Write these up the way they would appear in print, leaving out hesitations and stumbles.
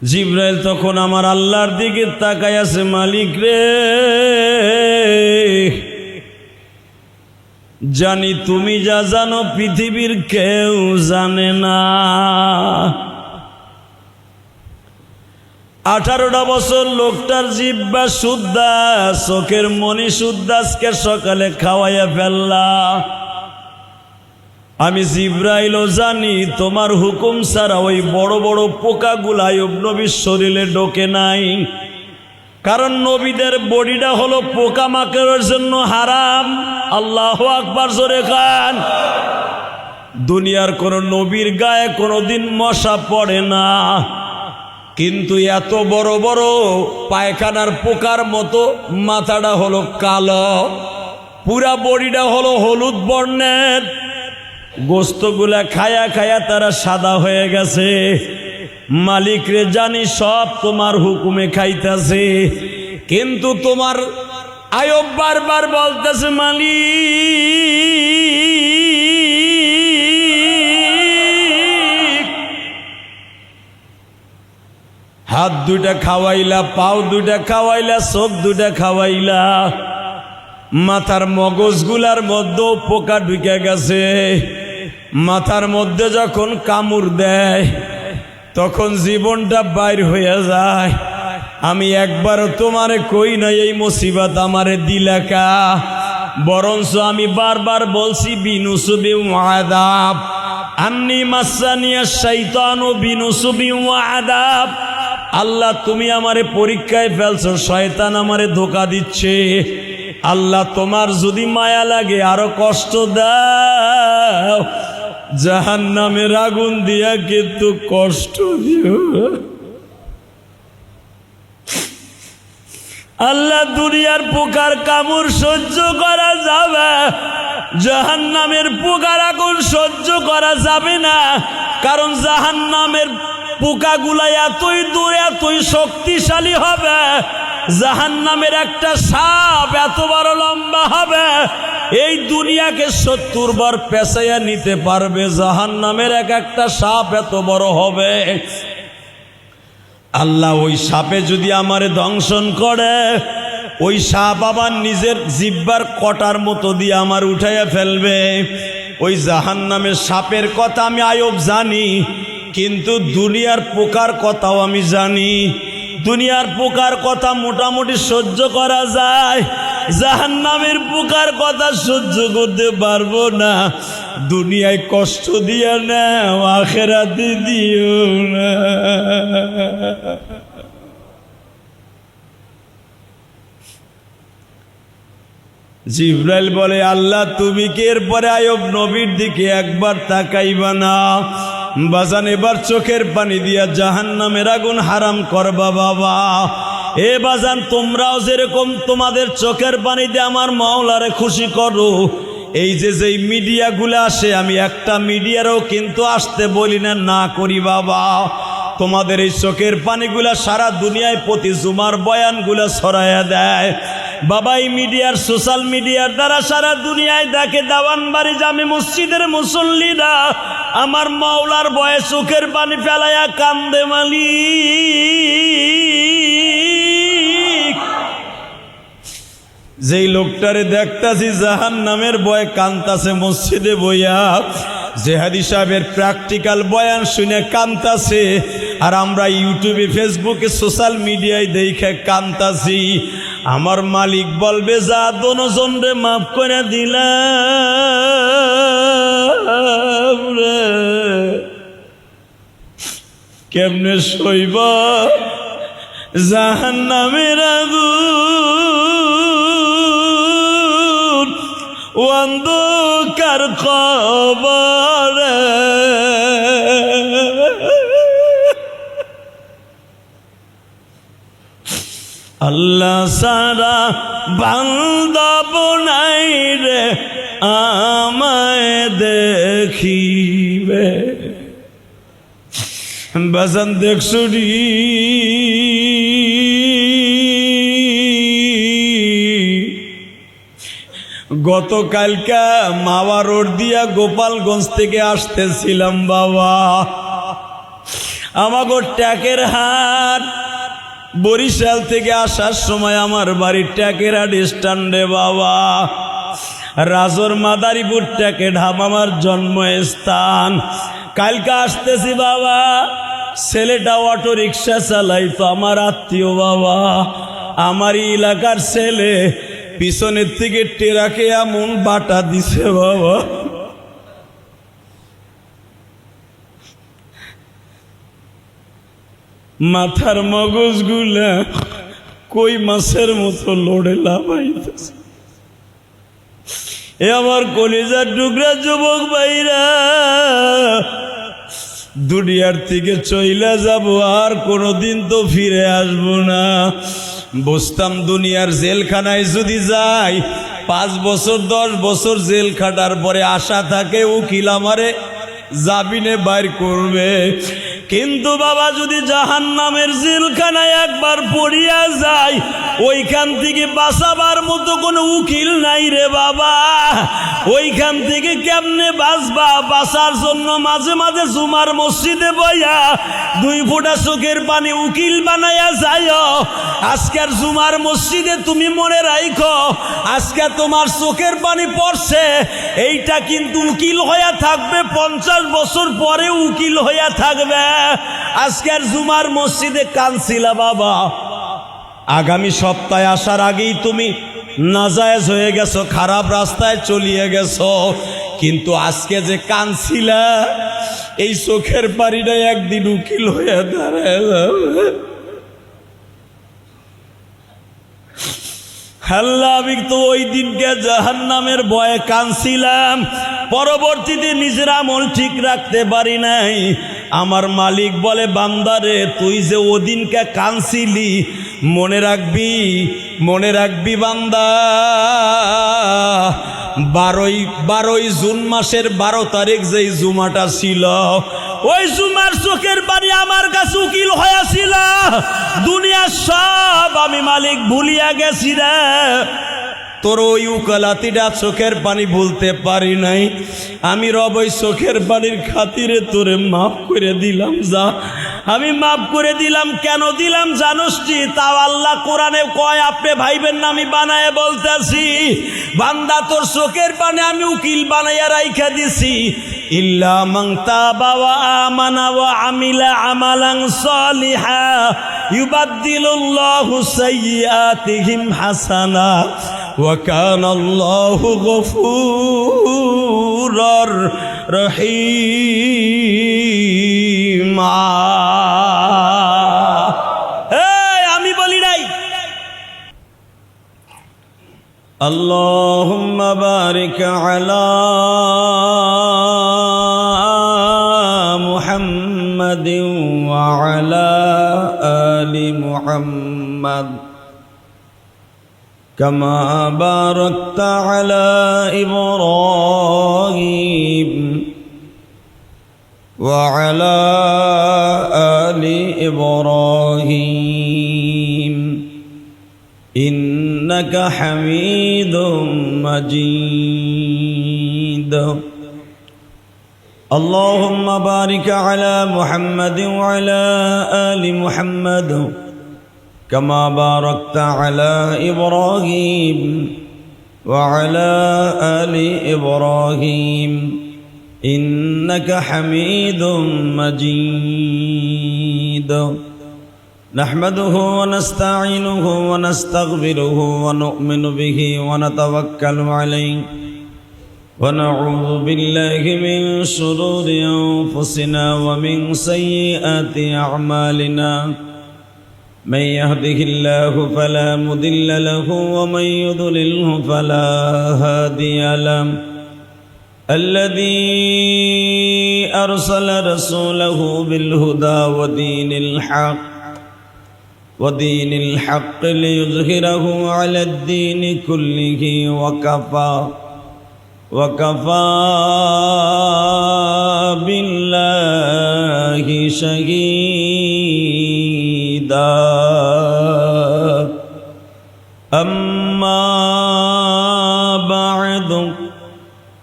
জিব্রাইল তখন আমার আল্লাহর দিকে তাকায় আছে, মালিক রে, জানি তুমি যা জানো পৃথিবীর কেউ জানে না। 18টা বছর লোকটার জিহ্বা শুদ্ধা, চোখের মনি শুদ্ধা, আজকে সকালে খাওয়াইয়া ফেললা। আমি জিব্রাইলও জানি তোমার হুকুম ছাড়া ওই বড় বড় পোকাগুলা আইয়ুব নবীর শরীরে ঢোকে নাই, কারণ নবীদের বডিটা হলো পোকামাকড়ের জন্য হারাম। আল্লাহু আকবার, জোরে খান। দুনিয়ার কোন নবীর গায়ে কোনোদিন মশা পড়ে না, কিন্তু এত বড় বড় পায়খানার পোকার মতো মাথাটা হলো কালো, পুরা বডিটা হলো হলুদ বর্ণের, গোস্তগুলা খায়া খায়া তারা সাদা হয়ে গেছে। মালিক রে, জানি সব তোমার হুকুমে খাইতেছে, কিন্তু তোমার আইয়ুব বারবার বলতেছে, মালিক হাত দুইটা খাওয়াইলা, পাও দুইটা খাওয়াইলা, চোখ দুইটা খাওয়াইলা, মাথার মগজগুলার মধ্যেও পোকা ঢুকে গেছে। মাথার মধ্যে যখন কামড় দেয় তখন জীবনটা বাইর হয়ে যায়। আমি একবারও তোমারে কই না এই মুসিবত আমারে দিলাকা, বরঞ্চ আমি বারবার বলছি বিনুসুবি ওয়াদাব, আন্নি মাসানিয়া শাইতানু বিনুসুবি ওয়াদাব। আল্লাহ তুমি আমারে পরীক্ষায় ফেলছো, শয়তান আমারে ধোঁকা দিচ্ছে। আল্লাহ তোমার যদি মায়া লাগে আরো কষ্ট দাও, জাহান্নামের আগুন দিয়া কিন্তু কষ্ট দিও। আল্লাহ দুনিয়ার পোকার কামড় সহ্য করা যাবে, জাহান্নামের পোকার আগুন সহ্য করা যাবে না, কারণ জাহান্নামের পোকাগুলা এতই দূর এতই শক্তিশালী হবে, জাহান্নামের একটা সাপ এত বড় লম্বা হবে, এই দুনিয়াকে 70 বার পেঁচাইয়া নিতে পারবে। জাহান্নামের এক একটা সাপ এত বড় হবে। আল্লাহ ওই সাপে যদি আমারে দংশন করে, ওই সাপ আবার নিজের জিহ্বার কটার মতো দিয়ে আমার উঠাইয়া ফেলবে। ওই জাহান্নামের সাপের কথা আমি আইয়ুব জানি, কিন্তু দুনিয়ার পোকার কথাও আমি জানি। দুনিয়ার পোকার কথা মোটামুটি সহ্য করা যায়, জাহান্নামের পোকার কথা সহ্য করতে পারবো না। দুনিয়ায় কষ্ট দিয়া না, আখিরাতে দিও না। জিব্রাইল বলে, আল্লাহ তুমি কি এরপরে আইয়ুব নবীর দিকে একবার তাকাইবা না? বাজান এবার চোখের পানি দিয়া জাহান্নামের আগুন হারাম করবা বাবা। এ বাজান তোমরাও যেরকম তোমাদের চোখের পানি দিয়ে আমার মাওলারে খুশি করো। এই যে যেই মিডিয়াগুলো আসে, আমি একটা মিডিয়ারও কিন্তু আসতে বলি না, না করি বাবা। তোমাদের এই চোখের পানিগুলা সারা দুনিয়ায় প্রতি জুমার বয়ানগুলা ছড়াইয়া দেয় বাবা। এই মিডিয়ার সোশ্যাল মিডিয়ার দ্বারা সারা দুনিয়ায় দেখে দাওয়ানবাড়ি জামে মসজিদের মুসল্লিরা আমার মাওলার ভয়ে চোখের পানি ফেলাইয়া কান্দে, মালিক যেই লোকটারে দেখতাছি জাহান্নামের ভয়ে কান্তাছে মসজিদে বইয়া, জেহাদি সাহেবের প্র্যাকটিক্যাল বয়ান শুনে কান্তাছে, আর আমরা ইউটিউবে ফেসবুকে সোশ্যাল মিডিয়ায় দেখে কান্তাছি। আমার মালিক বলবে, যা দোনোজন রে মাফ করে দিলাম রে, কেমনে সইব জাহান্নামের আগুন, অন্ধকার কবরে। আল্লাহ সারা বান্দা বনাই রে আমায় দেখিবে। বাজান দেখছো রে, গতকালকা মাওয়া রোড দিয়া গোপালগঞ্জ থেকে আসতেছিলাম বাবা, আমাগো ট্যাকের হাট বরিশাল থেকে আসার সময় আমার বাড়ির ট্যাকের হাট স্ট্যান্ডে বাবা, রাজর মাদারীপুর ট্যাকের ধাম আমার জন্মস্থান। কালকে আসতেছি বাবা, ছেলেটা অটো রিক্সা চালাইতো, আমার আত্মীয় বাবা, আমারই এলাকার ছেলে, পিছনের থেকে টেরাকে এমন বাটা দিছে বাবা, মাথার মগজগুলা কই মাছের মতো লড়ে লাফাইতেছে। এ আমার কলিজার টুকরা যুবক ভাইরা, দুনিয়ার থেকে চইলা যাব, আর কোনোদিন তো ফিরে আসবো না। বুঝতাম দুনিয়ার জেলখানায় যদি যাই 5 বছর 10 বছর জেল খাটার পরে আশা থাকে উকিল আমারে জামিনে বাইর করবে, কিন্তু বাবা যদি জাহান্নামের জেলখানায় একবার পড়িয়া যায় ওইখান থেকে বাঁচাবার মতো কোনো উকিল নাই রে বাবা। ওইখান থেকে কেমনে বাঁচবা? বাঁচার জন্য মাঝে মাঝে জুমার মসজিদে বইয়া 2 ফোঁটা চোখের পানি উকিল বানাইয়া যায়। আজকের জুমার মসজিদে তুমি মনে রাখো, আজকে তোমার চোখের পানি পড়ছে, এইটা কিন্তু উকিল হইয়া থাকবে 50 বছর পরে উকিল হইয়া থাকবে। আজকের জুমার মসজিদে কানছিলা বাবা, আগামী সপ্তাহে আসার আগেই তুমি নাজায়েজ হয়ে গেছো, খারাপ রাস্তায় চলিয়ে গেছো, কিন্তু আজকে যে কানছিলা এই চোখের পানিটা একদিন উকিল হয়ে দাঁড়ায় যাবে। আল্লাহ, আমি তো ওই দিনকে জাহান্নামের ভয়ে কানছিলাম, পরবর্তীতে নিজের আমল ঠিক রাখতে পারি নাই। আমার মালিক বলে, বান্দারে তুই যে ওদিনকে কানছিলি মনে রাখবি, মনে রাখবি বান্দা, 12 জুন মাসের 12 তারিখ যেই জুমাটা ছিল, ওই জুমার চোখের পানি আমার কাছে উকিল হয়েছিল। দুনিয়ার সব আমি মালিক ভুলিয়া গেছি রে, তোর ওই উকালাতিটা চোখের পানি ভুলতে পারি নাই। আমি রব ওই চোখের পানির খাতিরে তোরে মাফ করে দিলাম, যা আমি মাফ করে দিলাম। কেন দিলাম জানোস কি? তাও আল্লাহ কোরআনে কয়, আপনি ভাইবেন না আমি বানায় বলতেছি। বান্দা তোর চোখের পানি আমি উকিল বানাইয়া রাইখা দিছি। ইল্লা মান তাবা ওয়া আমানা ওয়া আমিলা আমালান সালিহা ইউবাদদিলুল্লাহু সাইয়্যাতিহিম হাসানা ওয়া কানাল্লাহু গফুরার রহিমা। আমি বলি নাই, আল্লাহুম্মা বারিক আলা মুহাম্মাদিন ওয়া আলা আলি মুহাম্মাদ كما باركت على إبراهيم وعلى آل إبراهيم إنك حميد مجيد. اللهم بارك على محمد وعلى آل محمد كما باركت على إبراهيم وعلى آل إبراهيم إنك حميد مجيد. نحمده ونستعينه ونستغفره ونؤمن به ونتوكل عليه ونعوذ بالله من شرور أنفسنا ومن سيئات أعمالنا. من يهده الله فلا مضل له ومن يضلله فلا هادي له. الذي أرسل رسوله بالهدى ودين الحق ليظهره على الدين كله وكفى بالله شهيدا. أما بعد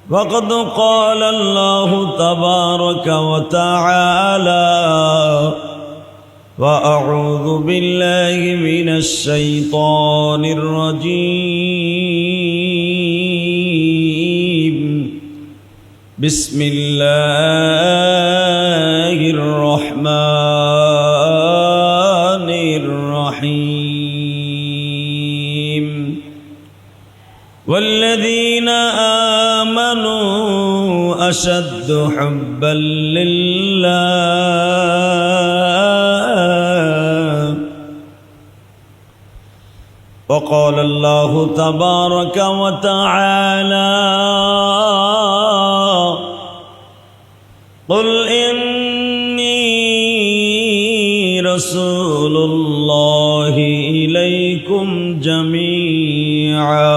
وقد قال الله تبارك وتعالى وأعوذ بالله من الشيطان الرجيم بسم الله الرحمن الرحيم والذين آمنوا أشد حبا لله وقال الله تبارك وتعالى قل إني رسول الله إليكم جميعا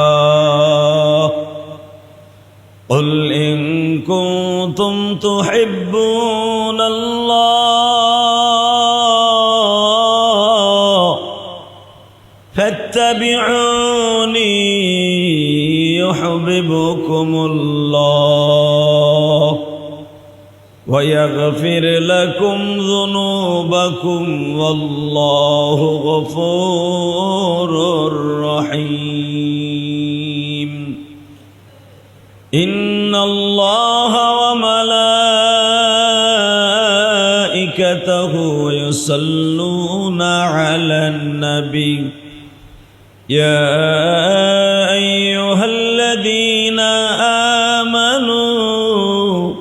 قل إن كنتم تحبون الله فاتبعوني يحببكم الله ويغفر لكم ذنوبكم والله غفور رحيم إن الله وملائكته يصلون على النبي يا أيها الذين آمنوا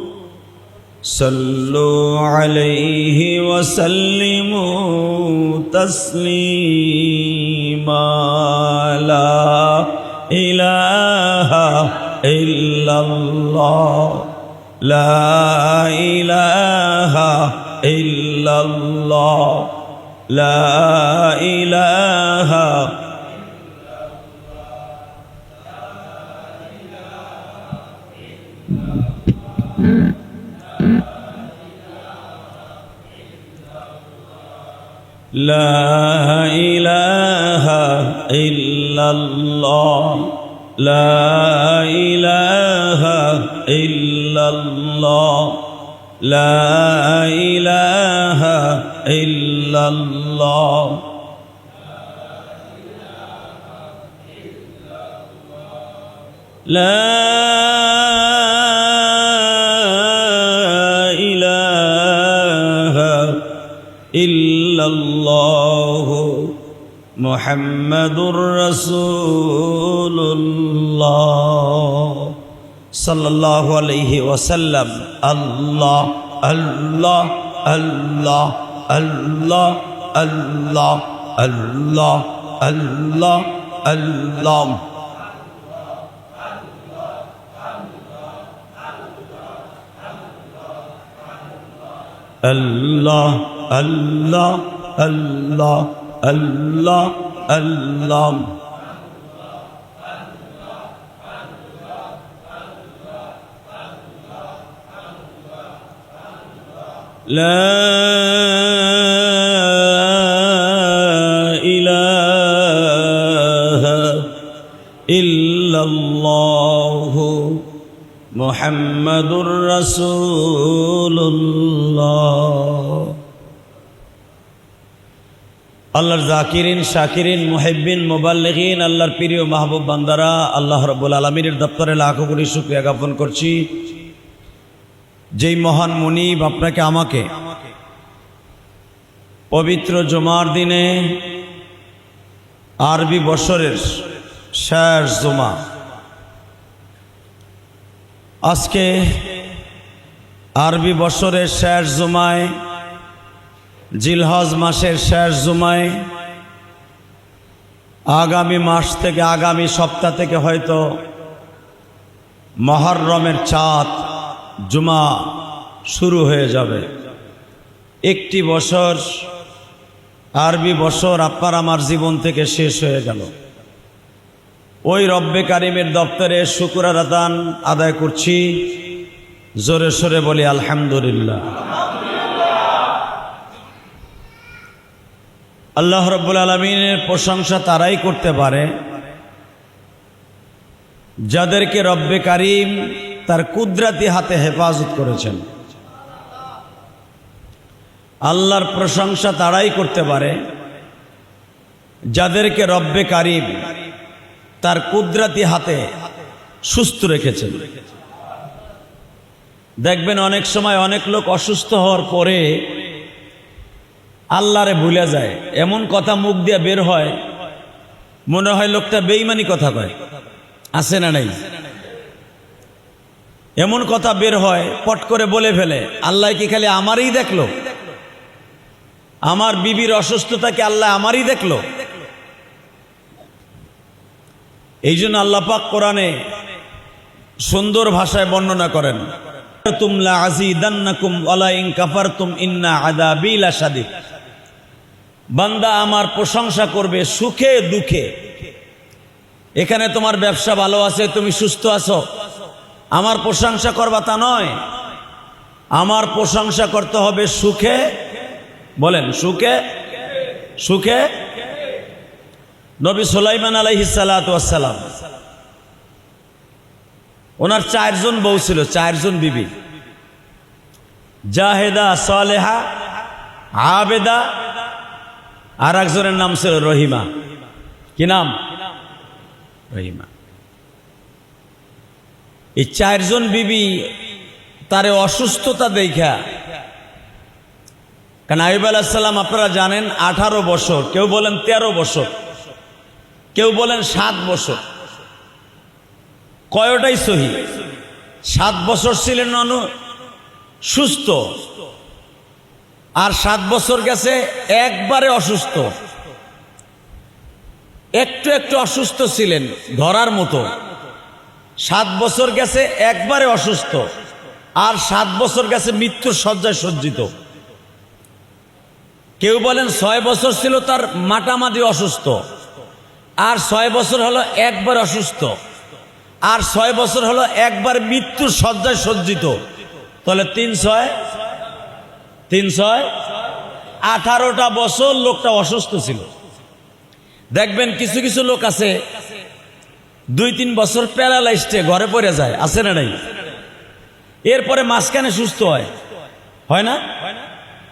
صلوا عليه وسلموا تسليما لا إله إلا الله لا إله إلا الله لا إله لا إله إلا الله لا إله إلا الله لا إله إلا الله لا إله إلا الله محمد رسول الله صلى الله عليه وسلم الله الله الله الله الله الله الله الله الله الله الله الله الله لا إله إلا الله محمد رسول الله আল্লাহর জাকিরিন শাকিরিন মুহিব্বিন মুবাল্লিগিন আল্লাহর প্রিয় মাহবুব বান্দারা আল্লাহ রাব্বুল আলামিনের দপ্তরে লাখো কোটি শুকরিয়া জ্ঞাপন করছি যেই মহান মুনিব আপনাকে আমাকে পবিত্র জুমার দিনে আরবি বছরের শেষ জুমা আজকে আরবি বছরের শেষ জুমায় জিলহজ মাসের শেষ জুমায় আগামী মাস থেকে আগামী সপ্তাহ থেকে হয়তো মুহররমের চাঁদ জুমা শুরু হয়ে যাবে। একটি বছর আরবি বছর আপনার আমার জীবন থেকে শেষ হয়ে গেল। ওই রব্বে কারিমের দপ্তরে শুকর আদায় করছি, জোরে সোরে বলি আলহামদুলিল্লাহ। আল্লাহ রাব্বুল আলামিনের প্রশংসা তারাই করতে পারে যাদেরকে রব্বে কারিম তার কুদরতি হাতে হেফাজত করেছেন। আল্লাহর প্রশংসা তারাই করতে পারে যাদেরকে রব্বে কারিম তার কুদরতি হাতে সুস্থ রেখেছেন। দেখবেন অনেক সময় অনেক লোক অসুস্থ হওয়ার পরে আল্লাহরে ভুলে যায়, এমন কথা মুখ দিয়ে বের হয় মনে হয় লোকটা বেঈমানি কথা কয়। আছে না নাই? এমন কথা বের হয় পট করে বলে ফেলে, আল্লাহ কি খালি আমারই দেখলো? আমার বিবির অসুস্থতাকে আল্লাহ আমারই দেখলো? এই জন্য আল্লাহ পাক কোরআনে সুন্দর ভাষায় বর্ণনা করেন, তুমলা আজিদান্নাকুম ওয়ালা ইন কাফারতুম ইন্না আযাবি লাশাদীদ। বান্দা আমার প্রশংসা করবে সুখে দুঃখে। এখানে তোমার ব্যবসা ভালো আছে, তুমি সুস্থ আছো, আমার প্রশংসা করবা তা নয়। আমার প্রশংসা করতে হবে সুখে। বলেন সুখে। সুখে নবী সুলাইমান আলাইহিস সালাতু ওয়াস সালাম, ওনার 4 জন বউ ছিল, 4 জন বিবি, জাহেদা, সালেহা, আবেদা, আর একজনের নাম ছিল রহিমা। কি নাম? রহিমা। এই 4 জন বিবি তারে অসুস্থতা দেখা, কারণ আইয়ুব আলাইহিস সালাম আপনারা জানেন 18 বছর, কেউ বলেন 13 বছর, কেউ বলেন 7 বছর, কয়টাই সহি। 7 বছর ছিলেন সুস্থ, আর 7 বছর গেছে একবারে অসুস্থ। একটু একটু অসুস্থ ছিলেন ধরার মতো। 7 বছর গেছে একবারে অসুস্থ, আর 7 বছর গেছে মৃত্যুর শয্যায় সজ্জিত। কেউ বলেন 6 বছর ছিল তার মাটামাটি অসুস্থ, আর 6 বছর হলো একবার অসুস্থ, আর 6 বছর হলো একবার মৃত্যুর শয্যায় সজ্জিত। তাহলে 3 18টা বছর লোকটা অসুস্থ ছিল। দেখবেন কিছু কিছু লোক আছে 2-3 বছর প্যারালাইজডে ঘরে পড়ে যায়। আছে না নাই? এরপরে মাঝখানে সুস্থ হয়, হয় না?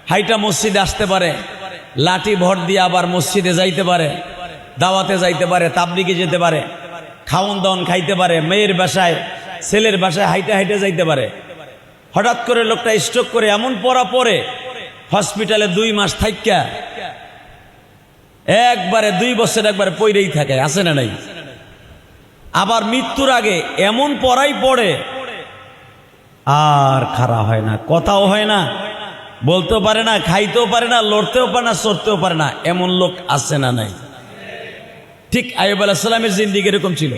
হাইটা মসজিদে আসতে পারে, লাঠি ভর দিয়ে আবার মসজিদে যাইতে পারে, দাওয়াতে যাইতে পারে, তাবলিগে যেতে পারে, খাওন দাওন খাইতে পারে, মেয়ের বাসায় ছেলের বাসায় হাইটে হাইটে যাইতে পারে। হঠাৎ করে লোকটা স্ট্রোক করে এমন পড়া পড়ে হসপিটালে 2 মাস থাইকা একবারে 2 বছর একবারে পড়েই থাকে। আছে না নাই? আবার মৃত্যুর আগে এমন পড়াই পড়ে আর খাড়া হয় না, কথাও হয় না, বলতেও পারে না, খাইতেও পারে না, লড়তেও পারে না, চড়তেও পারে না। এমন লোক আছে না নাই? ঠিক আইয়ুব আলাইহিস সালামের জিন্দেগি এরকম ছিল।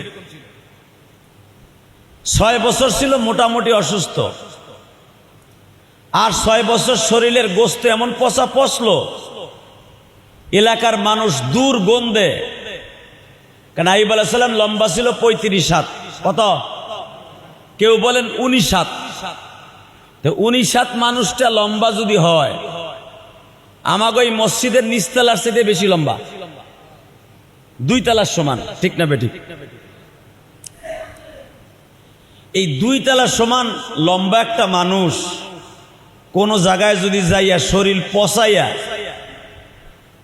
6 বছর ছিল মোটামুটি অসুস্থ, আর 6 বছর শরীরের গোস্ত এমন পচা পচলো, এলাকার মানুষ দূর গন্ধে। কারণ আইয়ুব আলাইহিস সালাম লম্বা ছিল 35 হাত। কত? কেউ বলেন 19 হাত। তো 19 হাত মানুষটা লম্বা যদি হয়, আমাকে ওই মসজিদের নিচতলার চেয়ে বেশি লম্বা, 2 তলার সমান। ঠিক না বেঠিক? এই 2 তলার সমান লম্বা একটা মানুষ কোন জায়গায় যদি যাইয়া শরীর পচাইয়া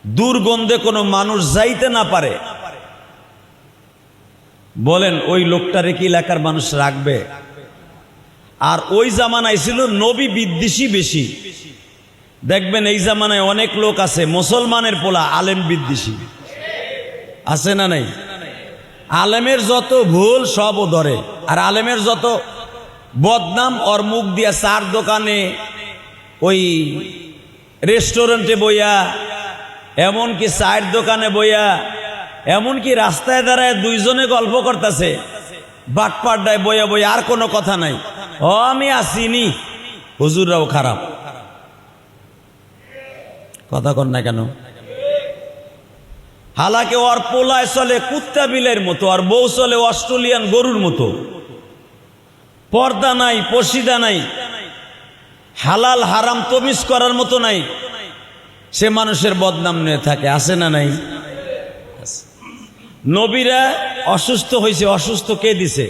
দুর্গন্ধে কোনো মানুষ যাইতে না পারে, বলেন ওই লোকটারে কি এলাকার মানুষ রাখবে? আর ওই জামানায় ছিল নবী বিদ্বেষী বেশি। দেখবেন এই জামানায় অনেক লোক আছে মুসলমানের পোলা আলেম বিদ্বেষী। আছে না নাই? আলেমের যত ভুল সব ও ধরে, আর আলেমের যত বদনাম ওর মুখ দিয়া, 4 দোকানে, ওই রেস্টুরেন্টে বইয়া, এমনকি 4 দোকানে বইয়া, এমনকি রাস্তায় দাঁড়ায় 2 জনে গল্প করতেছে, বাটপাড্ডায় বইয়া বইয়া, আর কোনো কথা নাই। ও আমি আসিনি, হুজুররাও খারাপ। কথা কন না কেন? হালাকে ওর পোলায় চলে কুত্তা বিলের মতো, আর বউ চলে অস্ট্রেলিয়ান গরুর মতো। পর্দা নাই, পশিদা নাই, হালাল হারাম তমিজ করার মতো নাই। সে মানুষের বদনাম নিয়ে থাকে। আছে না নাই? নবীরা অসুস্থ হয়েছে, অসুস্থ কে দিছে?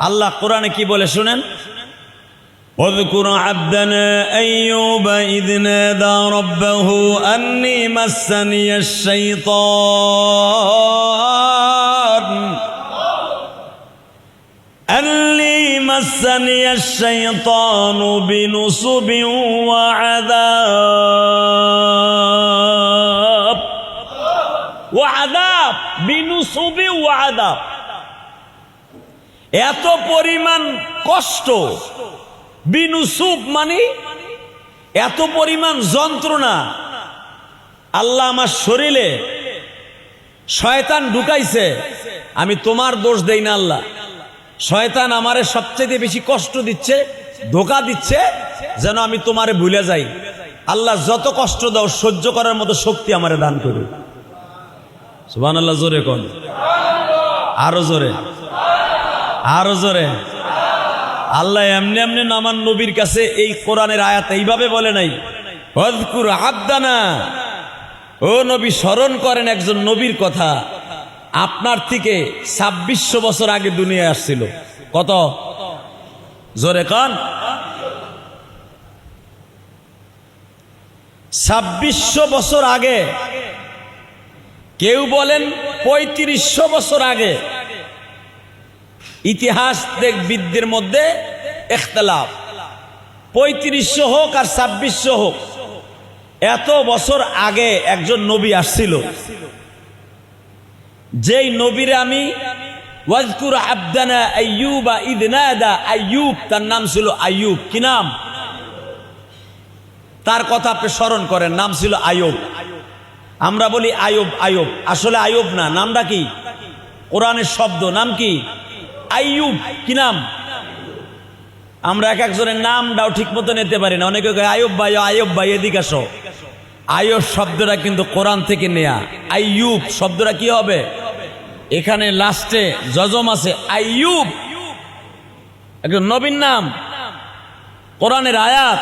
আল্লাহ কোরআনে কি বলে শুনেন, اذكر عبدنا أيوب إذ نادى ربه أني مسني الشيطان بنصب وعذاب بنصب وعذاب। এত পরিমাণ কষ্ট, বিনুসুব মানে এত পরিমাণ যন্ত্রণা। আল্লাহ আমার শরীরে শয়তান ঢুকাইছে, আমি তোমার দোষ দেই না আল্লাহ, শয়তান আমারে সবচেয়ে বেশি কষ্ট দিচ্ছে, ধোঁকা দিচ্ছে যেন আমি তোমারে ভুলে যাই। আল্লাহ যত কষ্ট দাও সহ্য করার মতো শক্তি আমারে দান করো। সুবহানাল্লাহ, জোরে কোন, আরো জোরে, আরো জোরে। আল্লাহ এমনি এমনি আমার নবীর কাছে এই কোরআনের আয়াত এইভাবে বলে নাই, ওয়াজকুর আবদানা, ও নবী স্মরণ করেন একজন নবীর কথা, আপনার থেকে 2600 বছর আগে দুনিয়ায় আসছিল। কত? জোরে কান। 2600 বছর আগে, কেউ বলেন 3500 বছর আগে। ইতিহাস বিদদের মধ্যে ইখতিলাফ, 3500 হোক আর 2600 হোক, এত বছর আগে একজন নবী আসছিল, যেই নবীরে আমি ওয়াজকুর আবদানা আইয়ুবা ইদ নাদা, আইয়ুব তার নাম ছিল আইয়ুব। কি নাম? তার কথা আপনি স্মরণ করেন, নাম ছিল আইয়ুব। আমরা বলি আইয়ুব আইয়ুব, আসলে আইয়ুব না, নামটা কি? কোরআনের শব্দ, নাম কি? আইয়ুব। কি নাম? আমরা এক একজনের নামটাও ঠিক মতো নিতে পারি না। অনেকে আইয়ুব ভাই, আইয়ুব ভাই এদিকে আসো। আইয়ুব শব্দটা কিন্তু কোরআন থেকে নেয়া। আইয়ুব শব্দটা কি হবে? এখানে লাস্টে যজম আছে, আইয়ুব একজন নবীর নাম, কোরআনের আয়াত।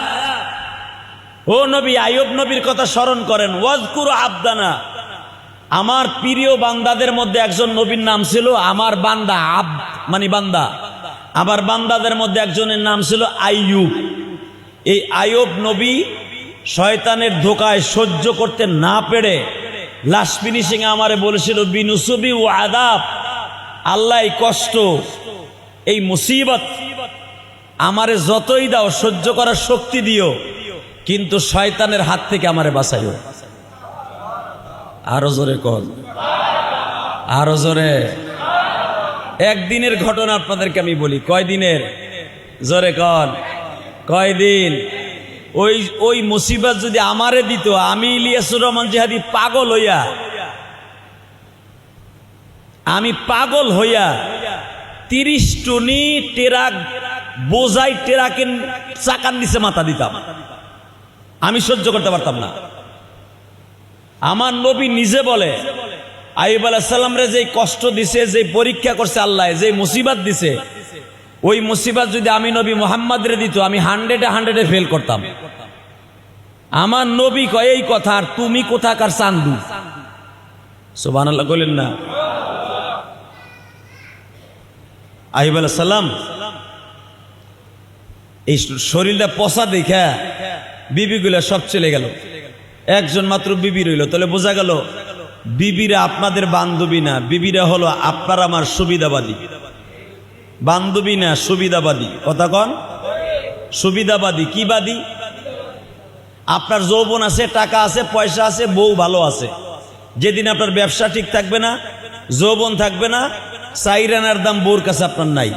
ও নবী, আইয়ুব নবীর কথা স্মরণ করেন। ওয়াজকুর আবদানা, আমার প্রিয় বান্দাদের মধ্যে একজন নবীর নাম ছিল আমার বান্দা, আবদ মানে বান্দা। আমার বান্দাদের মধ্যে একজনের নাম ছিল আইয়ুব। এই আইয়ুব নবী শয়তানের ধোকায় সহ্য করতে না পেরে লাস্ট ফিনিশিং আমারে বলেছিল বিনুসুবি ও আযাব, আল্লাহ এই কষ্ট, এই মুসিবত আমারে যতই দাও সহ্য করার শক্তি দিও, কিন্তু শয়তানের হাত থেকে আমারে বাঁচাইও। আরো জোরে কর, আরো জোরে। একদিনের ঘটনা আপনাদেরকে আমি বলি। কয়দিনের? জোরে কর, কয়দিন? ওই মুসিবত যদি আমারে দিত, আমি ইলিয়াসুর রহমান জিহাদি পাগল হইয়া, আমি পাগল হইয়া 30 টনি টেরাক বোঝাই টেরাকের চাকার নিচে মাথা দিতাম, আমি সহ্য করতে পারতাম না। আমার নবী নিজে বলে, আইয়ুব আলাইহিস সালাম রে যে কষ্ট দিছে, যে পরীক্ষা করছে আল্লাহ, যে মুসিবত দিছে, ওই মুসিবত যদি আমি নবী মুহাম্মদ রে দিত, আমি 100-এ ফেল করতাম। আমার নবী কয় এই কথা, আর তুমি কোথাকার চান্দু? সুবহানাল্লাহ বলেন না। আইয়ুব আলাইহিস সালাম এই শরীরটা পচা দেখা বিবিগুলা সব চলে গেল, একজন মাত্র বিবি রইল। তাহলে বোঝা গেল বিবিরা আপনাদের বান্ধবী না, বিবিরা হলো আপনার আমার সুবিধাবাদী। বান্ধবী না, সুবিধাবাদী। কথা কন, সুবিধাবাদী। কি বাদী? আপনার যৌবন আছে, টাকা আছে, পয়সা আছে, বউ ভালো আছে, যেদিন আপনার ব্যবসা ঠিক থাকবে না, যৌবন থাকবে না, চাইরানার দাম বউর কাছে আপনার নাই।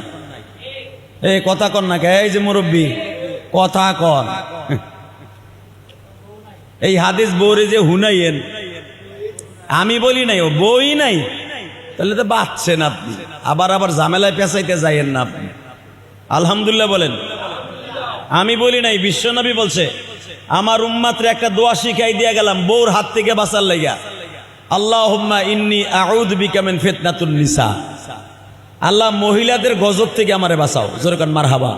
এই কথা কন না, এই যে মুরব্বী কথা কন, এই হাদিস বউরে যে হুনাইয়েন, আমি বলি নাই, ও বই নাই, তাহলে তো বাঁচছেন আপনি। আবার ঝামেলায় পেঁচাইতে যাইয়েন না আপনি। আলহামদুলিল্লাহ বলেন। আমি বলি নাই, বিশ্বনবী বলছে, আমার উম্মাতরে একটা দোয়া শিখাই দিয়া গেলাম বউর হাত থেকে বাঁচার লাইগা, আল্লাহুম্মা ইন্নী আউযু বিকা মিন ফিতনাতুন নিসা। আল্লাহ মহিলাদের গজব থেকে আমারে বাঁচাও। জোরে কান মারহাবা।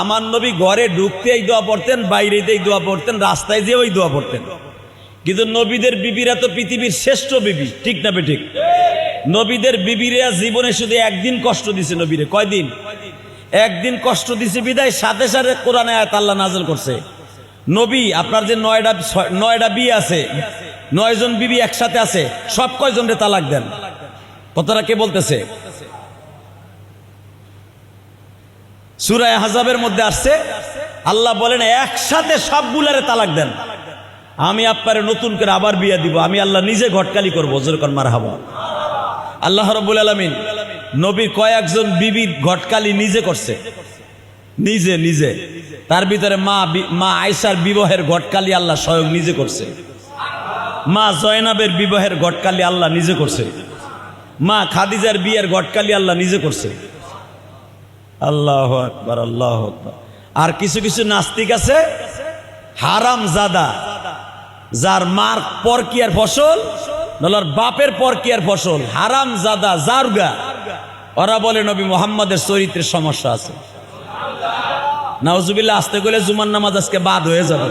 আমার নবী ঘরে ঢুকতে এই দোয়া পড়তেন, বাইরেতে এই দোয়া পড়তেন, রাস্তায় যেও এই দোয়া পড়তেন। কিন্তু নবীদের বিবিরা তো পৃথিবীর শ্রেষ্ঠ বিবি, ঠিক না বেঠিক? নবীদের বিবিরা জীবনে শুধু একদিন কষ্ট দিছে নবীরে। কয়দিন? একদিন কষ্ট দিছে বিদায় সাথে সাথে কোরআনে আয়াত আল্লাহ নাযিল করছে, নবী আপনার যে নয়টা বিয়ে আছে, 9 জন বিবি একসাথে আছে, সব কয়জনরে তালাক দেন। কথাটা কে বলতেছে? সূরা আহজাবের মধ্যে আসছে, আল্লাহ বলেন একসাথে সবগুলারে তালাক দেন, আমি আপনারে নতুন করে আবার বিয়ে দিব, আমি আল্লাহ নিজে ঘটকালি করবো। যেরকম মারহাবা। আল্লাহ রাব্বুল আলামিন নবীর কয়েকজন বিবির ঘটকালি নিজে করছে, নিজে নিজে। তার ভিতরে মা আয়েশার বিবাহের ঘটকালি আল্লাহ স্বয়ং নিজে করছে, মা জয়নাবের বিবাহের ঘটকালি আল্লাহ নিজে করছে, মা খাদিজার বিয়ের ঘটকালি আল্লাহ নিজে করছে। আল্লাহু আকবার, আল্লাহু আকবার। আর কিছু কিছু নাস্তিক আছে হারাম জাদা, যার মার পরকিয়ার ফসল নলার বাপের পরকিয়ার ফসল, হারাম জাদা জারগা, ওরা বলে নবী মুহাম্মদের চরিত্রের সমস্যা আছে। নাউজুবিল্লাহ। আসতে গেলে জুমার নামাজ আজকে বাদ হয়ে যাবে।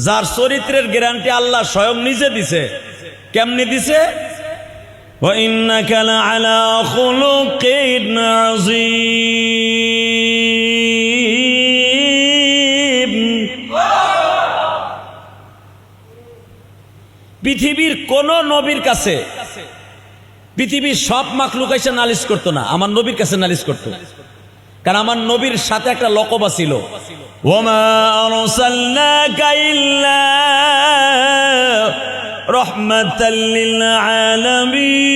যার চরিত্রের গ্যারান্টি আল্লাহ স্বয়ং নিজে দিছে। কেমনি দিছে? ওয়া ইন্নাকা লাআলা খুলুকিন আযীম। পৃথিবীর কোন নবীর কাছে পৃথিবীর সব মাখলুক এসে নালিশ করতো না, আমার নবীর কাছে নালিশ করতো। কারণ আমার নবীর সাথে একটা লকবা ছিল, ওমা আরসালনাকা ইল্লা রাহমাতাল লিল আলামিন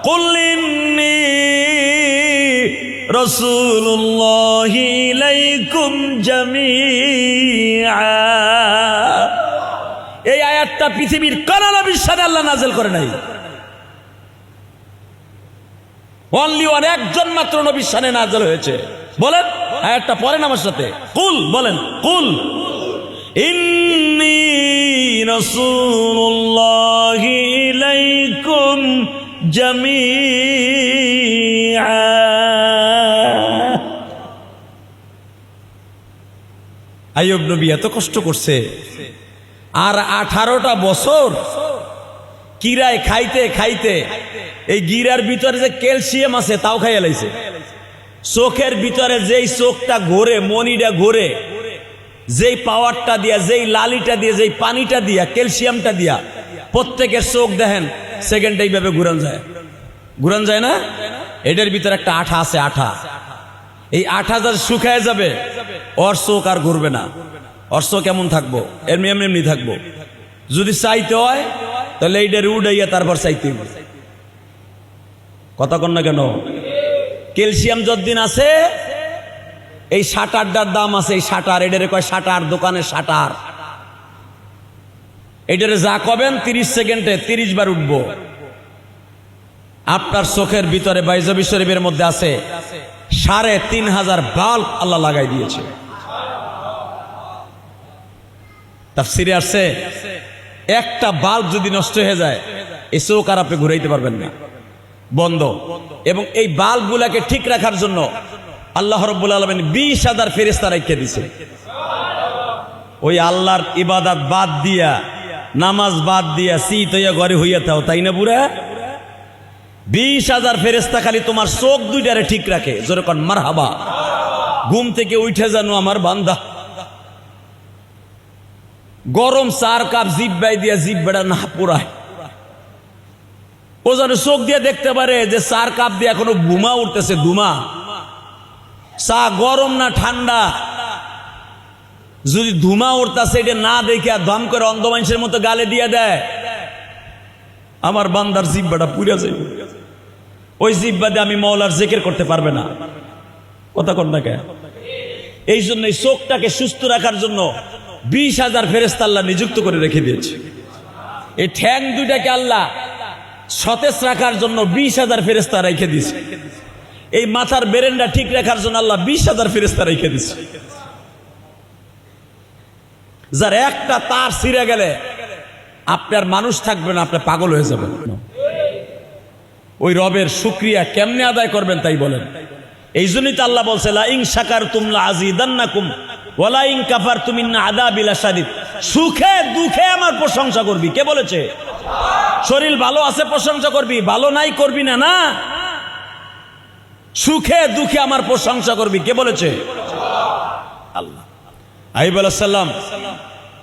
কুল ইন্নী রাসূলুল্লাহি ইলাইকুম জামিআ। এই আয়াতটা পৃথিবীর কোন নবীর সাথে আল্লাহ নাযিল করে নাই। অনলি ওয়ান, একজন মাত্র নবীর সাথে নাযিল হয়েছে। বলেন আয়াতটা পড়েন আমার সাথে, কুল বলেন, কুল ইন্নী রাসূলুল্লাহি ইলাইকুম জামিআ। আইয়ুব নবী এত কষ্ট করছে, আর 18টা বছর কিরায় খাইতে খাইতে এই গিরার ভিতরে যে ক্যালসিয়াম আছে তাও খাইয়া লাইছে। চোখের ভিতরে যেই চোখটা ঘোরে, মনিটা ঘোরে, যেই পাওয়ারটা দিয়া, যেই লালিটা দিয়ে, যেই পানিটা দিয়া, ক্যালসিয়ামটা দিয়া প্রত্যেকের চোখ দেখেন সেকেন্ডে এইভাবে ঘুরান যায় না? এটার ভিতরে একটা আঠা আছে, আঠা। এই আঠা যার শুকায় যাবে ওর চোখ আর ঘুরবে না। ওর চোখ কেমন থাকবো? এমনি এমনি থাকবো। যদি চাইতে হয় তাহলে এইটার উড়াইয়া তারপর চাইতে হবে। কথা কন না কেন? ক্যালসিয়াম যতদিন আছে এই শাটারটার দাম আছে, এই শাটার, এটারে কয় শাটার, দোকানে শাটার। এটারে যা কবেন 30 সেকেন্ডে 30 বার উঠবো। আপনার চোখের ভিতরে বাইজাবি শরীফের মধ্যে আছে 3500 বাল্ব আল্লাহ লাগাই দিয়েছে। তাফসীরে আসছে একটা বাল্ব যদি নষ্ট হয়ে যায় এই চোখ আর আপনি ঘুরাইতে পারবেন না, বন্ধ। এবং এই বাল্বগুলাকে ঠিক রাখার জন্য আল্লাহ রাব্বুল আলামিন 20,000 ফেরেশতা রেখে দিয়েছে। ওই আল্লাহর ইবাদত বাদ দিয়া, নামাজ বাদ দিয়া শীত হইয়া ঘরে হইয়া থাও, তাই না বুড়া? 20,000 ফেরেশতা খালি তোমার চোখ দুইটারে ঠিক রাখে। জোরে কোন মারহাবা। ঘুম থেকে উঠে জানো আমার বান্দা, গরম 4 কাপ জিব্বাই দিয়া জিব্বাটা না পুরায়, ও যেন চোখ দিয়ে দেখতে পারে যে 4 কাপ দিয়ে এখনো ধুমা উঠতেছে। ধুমা, চা গরম না ঠান্ডা, যদি ধুমা উঠতেছে এটা না দেখে দম করে অন্ধ মানুষের মতো গালে দিয়ে দেয়, আমার বান্দার জিব্বাটা পুড়ে যায়। ওই জিব্বা দিয়ে আমি মওলার জিকির করতে পারবে না। কথা কন না কেন? এই জন্য এই চোখটাকে সুস্থ রাখার জন্য 20,000 ফেরেশতা আল্লাহ নিযুক্ত করে রেখে দিয়েছে। এই ঠ্যাং দুইটাকে আল্লাহ সতেজ রাখার জন্য 20,000 ফেরেশতা রেখে দিয়েছে। এই মাথার বেরেনটা ঠিক রাখার জন্য আল্লাহ 20,000 ফেরেশতা রেখে দিয়েছে। যার একটা তার ছিঁড়ে গেলে আপনার মানুষ থাকবে না, আপনি পাগল হয়ে যাবেন। ওই রবের শুকরিয়া কেমনে আদায় করবেন তাই বলেন। এই জন্যই তো আল্লাহ বলছে লা ইন শাকারতুম লা আযীদান্নাকুম ওয়ালা ইন কাফারতুম ইন্না আযাবি লাশাদীদ। সুখে দুঃখে আমার প্রশংসা করবি, কে বলেছে? শরীর ভালো আছে প্রশংসা করবি, ভালো নাই করবি না। না, সুখে দুঃখে আমার প্রশংসা করবি, কে বলেছে? আল্লাহ। আইয়ুব আলাইহিস সালাম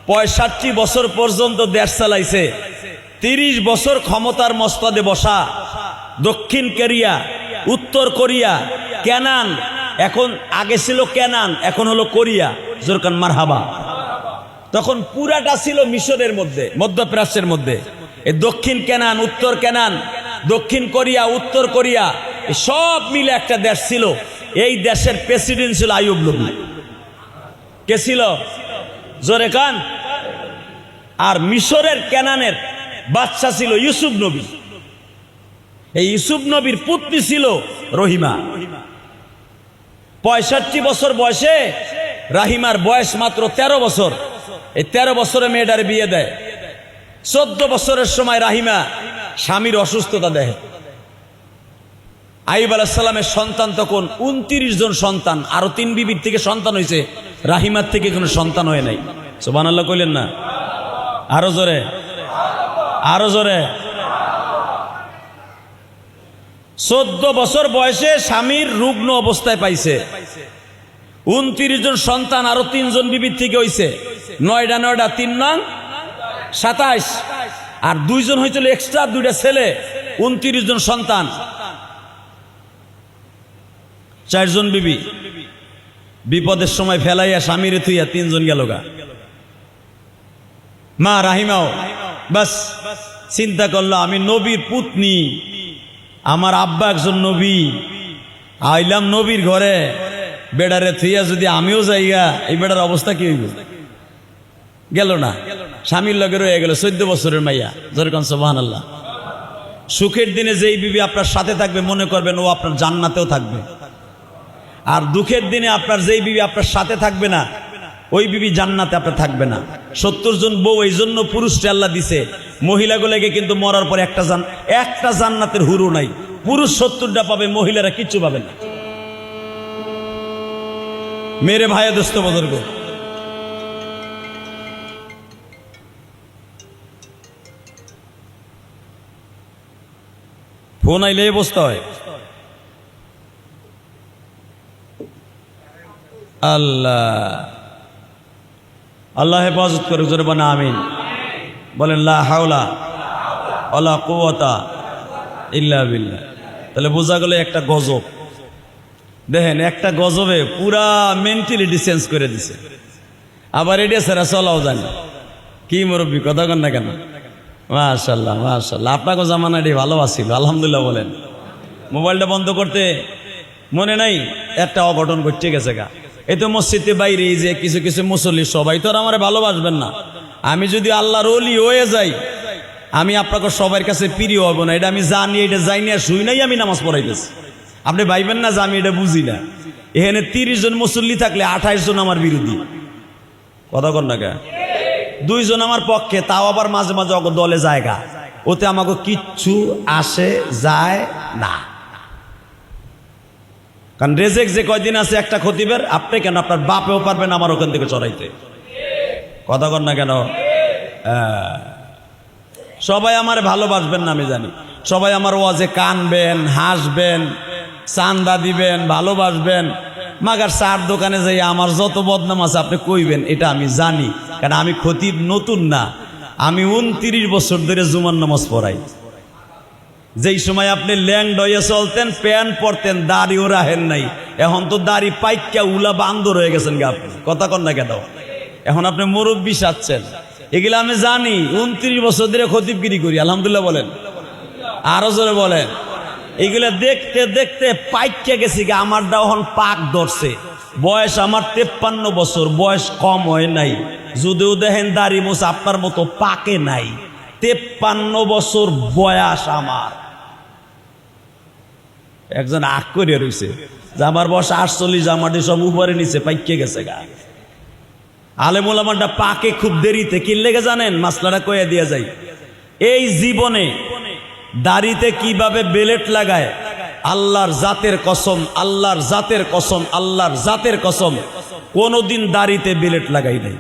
65 বছর পর্যন্ত দেশ চালাইছে। 30 বছর ক্ষমতার মস্তদে বসা। দক্ষিণ কোরিয়া, উত্তর কোরিয়া, কেনান, এখন আগে ছিল কেনান, এখন হলো কোরিয়া। জোরকান মারহাবা। তখন পুরাটা ছিল মিশরের মধ্যে, মধ্যপ্রাচ্যের মধ্যে। এই দক্ষিণ কেনান, উত্তর কেনান, দক্ষিণ কোরিয়া, উত্তর কোরিয়া, সব মিলে একটা দেশ ছিল। এই দেশের প্রেসিডেন্ট ছিল আইয়ুব নবী। কে ছিল? জোরে কান। আর মিশরের কেনানের বাদশা ছিল ইউসুফ নবী। এই ইউসুফ নবীর পুত্রী ছিল রহিমা। 65 বছর বয়সে রাহিমার বয়স মাত্র 13 বছর। এই 13 বছরে মেয়েটার বিয়ে দেয়। 14 বছরের সময় রাহিমা স্বামীর অসুস্থতা দেয়। আইয়ুব আলাইহিস সালামের সন্তান তখন 29 জন সন্তান। আরো 3 বিবির থেকে সন্তান হয়েছে, রাহিমার থেকে কোনো সন্তান হয় নাই। সুবহানাল্লাহ কইলেন না? আরো জোরে, আরো জোরে। 14 বছর বয়সে স্বামীর রুগ্ন অবস্থায় পাইছে। 29 জন সন্তান আরো 3 জন বিবির থেকে হইছে। 9টা 9টা 3 নং 27। আর 2 জন হয়েছিল এক্সট্রা, 2টা ছেলে। 29 জন সন্তান, 4 জন বিবি। বিপদের সময় ফেলাইয়া স্বামীরে থুইয়া 3 জন গেল গা। মা রাহিমাও বাস চিন্তা করলো, আমি নবীর পুতনি, আমার আব্বা একজন নবী, আইলাম নবীর ঘরে, বেড়ারে থুইয়া যদি আমিও যাইগা, এই বেড়ার অবস্থা কি হইব? গেল না, স্বামীর লগে রয়ে গেল 14 বছরের মাইয়া। যেরকম সুবহানাল্লাহ। সুখের দিনে যেই বিবি আপনার সাথে থাকবে মনে করবেন ও আপনার জান্নাতেও থাকবে। আর দুঃখের দিনে আপনার যেই বিবি আপনার সাথে থাকবে না, ওই বিবি জান্নাতে আপনার থাকবে না। 70 জন বউ এই জন্য পুরুষকে আল্লাহ দিছে। মহিলাগুলোকে কিন্তু মরার পর একটা জান্নাতের হুরু নাই। পুরুষ 70টা পাবে, মহিলারা কিচ্ছু পাবে না। মেরে ভাই দোস্ত বুজুর্গ, ফোন আইলে এই অবস্থা হয়। আল্লাহ আল্লাহ হেফাজত করুক। জোরে বলেন আমিন। বলেন লা হাওলা ওয়ালা কুওয়াতা ইল্লা বিল্লাহ। তাহলে বোঝা গেল একটা গজব। দেখেন, একটা গজবে পুরা মেন্টালিটি চেঞ্জ করে দিছে। আবার এটা ছাড়া চলাও যায় না। কি মুরব্বী, কথা কন না কেন? মাশাআল্লাহ মাশাআল্লাহ। আপনাকে জামানাটি ভালো আছিল, আলহামদুলিল্লাহ বলেন। মোবাইলটা বন্ধ করতে মনে নাই, একটা অঘটন ঘটে গেছে গা। এই তো মসজিদে বাইরে যে কিছু কিছু মুসল্লি, সবাই তো আর আমার ভালোবাসবেন না। আমি যদি আল্লাহর ওলি হয়ে যাই, আমি আপনাকে সবার কাছে প্রিয় হব না, এটা আমি জানি। এটা যাই না, শুই নাই, আমি নামাজ পড়াইতেছি। আপনি ভাইবেন না যে আমি এটা বুঝি না। এখানে 30 জন মুসল্লি থাকলে 28 জন আমার বিরোধী। কথা কন না কে? 2 জন আমার পক্ষে, তাও আবার মাঝে মাঝে অগ দলে জায়গা। ওতে আমাকে কিচ্ছু আসে যায় না। কারণ রেজেক যে কয়দিন আছে একটা খতিবের, আপনি কেন, আপনার বাপেও পারবেন আমার ওখান থেকে চড়াইতে। কথা কন না কেন? সবাই আমার ভালোবাসবেন না আমি জানি। সবাই আমার ওয়াজে কানবেন, হাসবেন, চান্দা দিবেন, ভালোবাসবেন। মাগার চার দোকানে যাই আমার যত বদনাম আছে আপনি কইবেন, এটা আমি জানি। কারণ আমি খতিব নতুন না, আমি 29 বছর ধরে জুমার নামাজ পড়াই। যেই সময় আপনি ল্যাংড হয়ে চলতেন, প্যান্ট পরতেন, দাড়িও রাখেন নাই, এখন তো দাড়ি পাইকা উলা বান্দর হয়ে গেছেন গা আপনি। কথা কন না কেন? এখন আপনি মুরব্বি সাচ্ছেন, এগুলো আমি জানি। 29 বছর ধরে খতিবগিরি করি, আলহামদুলিল্লাহ বলেন, আরো জোরে বলেন। এগুলো দেখতে দেখতে পাইকা গেছি গা। আমারটা এখন পাক ধরছে। বয়স আমার 53 বছর, বয়স কম হয় নাই। যদিও দেখেন দাড়ি মোছ আপনার মতো পাকে নাই। 53 বছর বয়স আমার। একজন আগ করে রয়েছে যে আমার বয়স 48, আমাদের সব উপরে নিচে পাইকে গেছে গা। আলেমুল আমারটা পাকে খুব দেরিতে। কি লেগে জানেন? মাসলাটা কয়ে দিয়ে যাই। এই জীবনে দাড়িতে কিভাবে বেলেট লাগায় আল্লাহর জাতের কসম, আল্লাহর জাতের কসম, আল্লাহর জাতের কসম, কোনোদিন দাড়িতে বিলেট লাগাই নাই।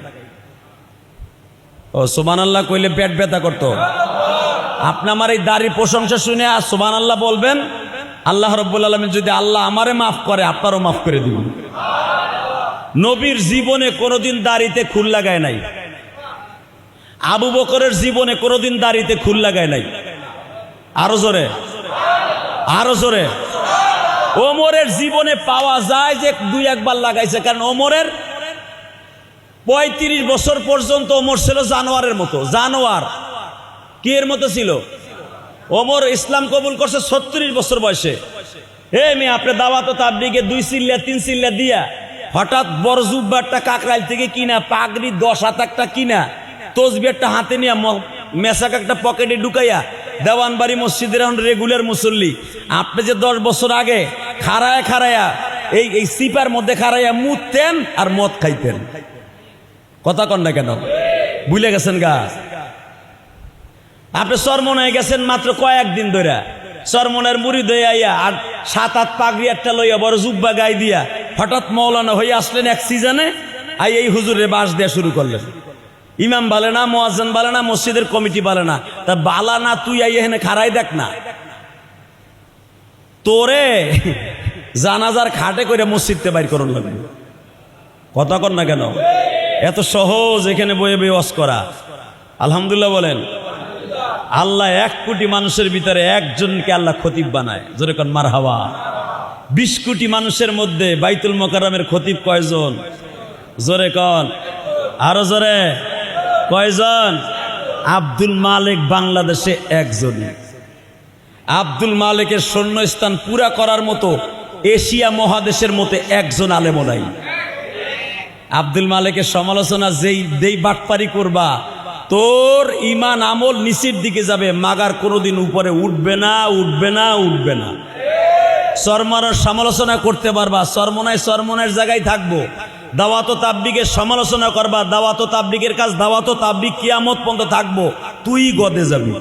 ও সুবহানাল্লাহ কইলে পেট ব্যথা করতো। আপনি আমার এই দাড়ির প্রশংসা শুনে আর সুবহানাল্লাহ বলবেন, আল্লাহ রাব্বুল আলামিন যদি আল্লাহ আমারে মাফ করে আপনারও মাফ করে দিবেন। নবীর জীবনে কোনোদিন দাড়িতে খুল লাগায় নাই। আবু বকরের জীবনে কোনোদিন দাড়িতে খুল লাগায় নাই। আরো জোরে, আরো জোরে। ওমরের জীবনে পাওয়া যায় যে দুই একবার লাগাইছে, কারণ ওমরের 35 বছর পর্যন্ত ওমর ছিল জানোয়ারের মতো। জানোয়ার কি এর মতো ছিল? ওমর ইসলাম কবুল করছে 36 বছর বয়সে। মেয়ে আপনি দাওয়াত তাবলীগে 2 চিল্লা 3 চিল্লা দিয়া হঠাৎ বড় জুব্বারটা কাকরাইল থেকে কিনা, পাগড়ি 10 হাত একটা কিনা, তসবিহটা হাতে নিয়ে, মেসাক একটা পকেটে ঢুকাইয়া দেওয়ানবাড়ি মসজিদের এখন রেগুলার মুসল্লি। আপনি যে 10 বছর আগে খাড়ায়া খাড়ায়া এই সিপার মধ্যে খাড়াইয়া মুততেন আর মদ খাইতেন, কথা কন না কেন? ভুলে গেছেন গা? আপনি চরমনায় গেছেন মাত্র কয়েকদিন ধরে, চরমনের মুরিদ হয়ে আইয়া আর 7-8 পাগড়ি একটা লইয়া বড় জুব্বা গাই দিয়া হঠাৎ মৌলানা হয়ে আসলেন এক সিজনে। এই হুজুরে বাস দেয়া শুরু করলেন। ইমাম বলে না, মুয়াজ্জিন বলে না, মসজিদের কমিটি বলে না, তা বালা না তুই এখানে খাড়াই দেখ না, তোরে জানাজার খাটে করে মসজিদতে বাইর করুন লাগবে, কথা কর না কেন? এত সহজ এখানে বয়ে বয়ে ওয়াজ করা। আলহামদুলিল্লাহ বলেন। আল্লাহ 1 কোটি মানুষের ভিতরে একজনকে আল্লাহ খতিব বানায়, জোরে কন মারহাবা। 20 কোটি মানুষের মধ্যে বাইতুল মোকাররমের খতিব কয়জন? জোরে কন, আরো জোরে। কয়জন? আব্দুল মালিক বাংলাদেশে একজন। আব্দুল মালিকের শূন্যস্থান পুরা করার মতো এশিয়া মহাদেশের মধ্যে একজন আলেমও নাই। আব্দুল মালিকের সমালোচনা যেই বাটপারি করবা, তোর ইমান আমল নিচের দিকে যাবে, মাগার কোনোদিন উপরে উঠবে না, উঠবে না, উঠবে না। চরমনার সমালোচনা করতে পারবা, চরমনার জায়গায় থাকবো। দাওয়াত তাবলীগের সমালোচনা করবা, দাওয়াত তাবলীগের কাজ, দাওয়াত তাবলীগ কিয়ামত পর্যন্ত থাকবো, তুই গদে যাবি,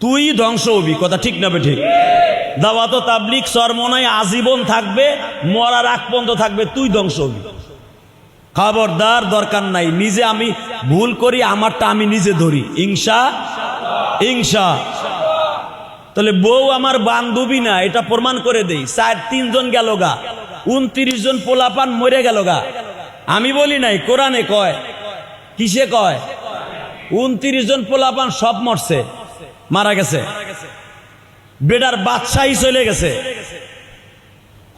তুই ধ্বংস হবি, কথা ঠিক না ঠিক? দাওয়াত তাবলীগ চরমনায় আজীবন থাকবে, মরার আগ পর্যন্ত থাকবে, তুই ধ্বংস হবি। খবরদার, দরকার নাই। নিজে আমি ভুল করি, আমারটা আমি নিজে ধরি, ইনশা। তাহলে বউ আমার বান্ধবী না, এটা প্রমাণ করে দেই। 3 জন গেল গা, 29 জন পোলাপান মরে গেল গা। আমি বলি নাই, কোরআনে কয়। কিসে কয়? 29 জন পোলাপান সব মরছে, মারা গেছে, বেটার বাদশাহী চলে গেছে।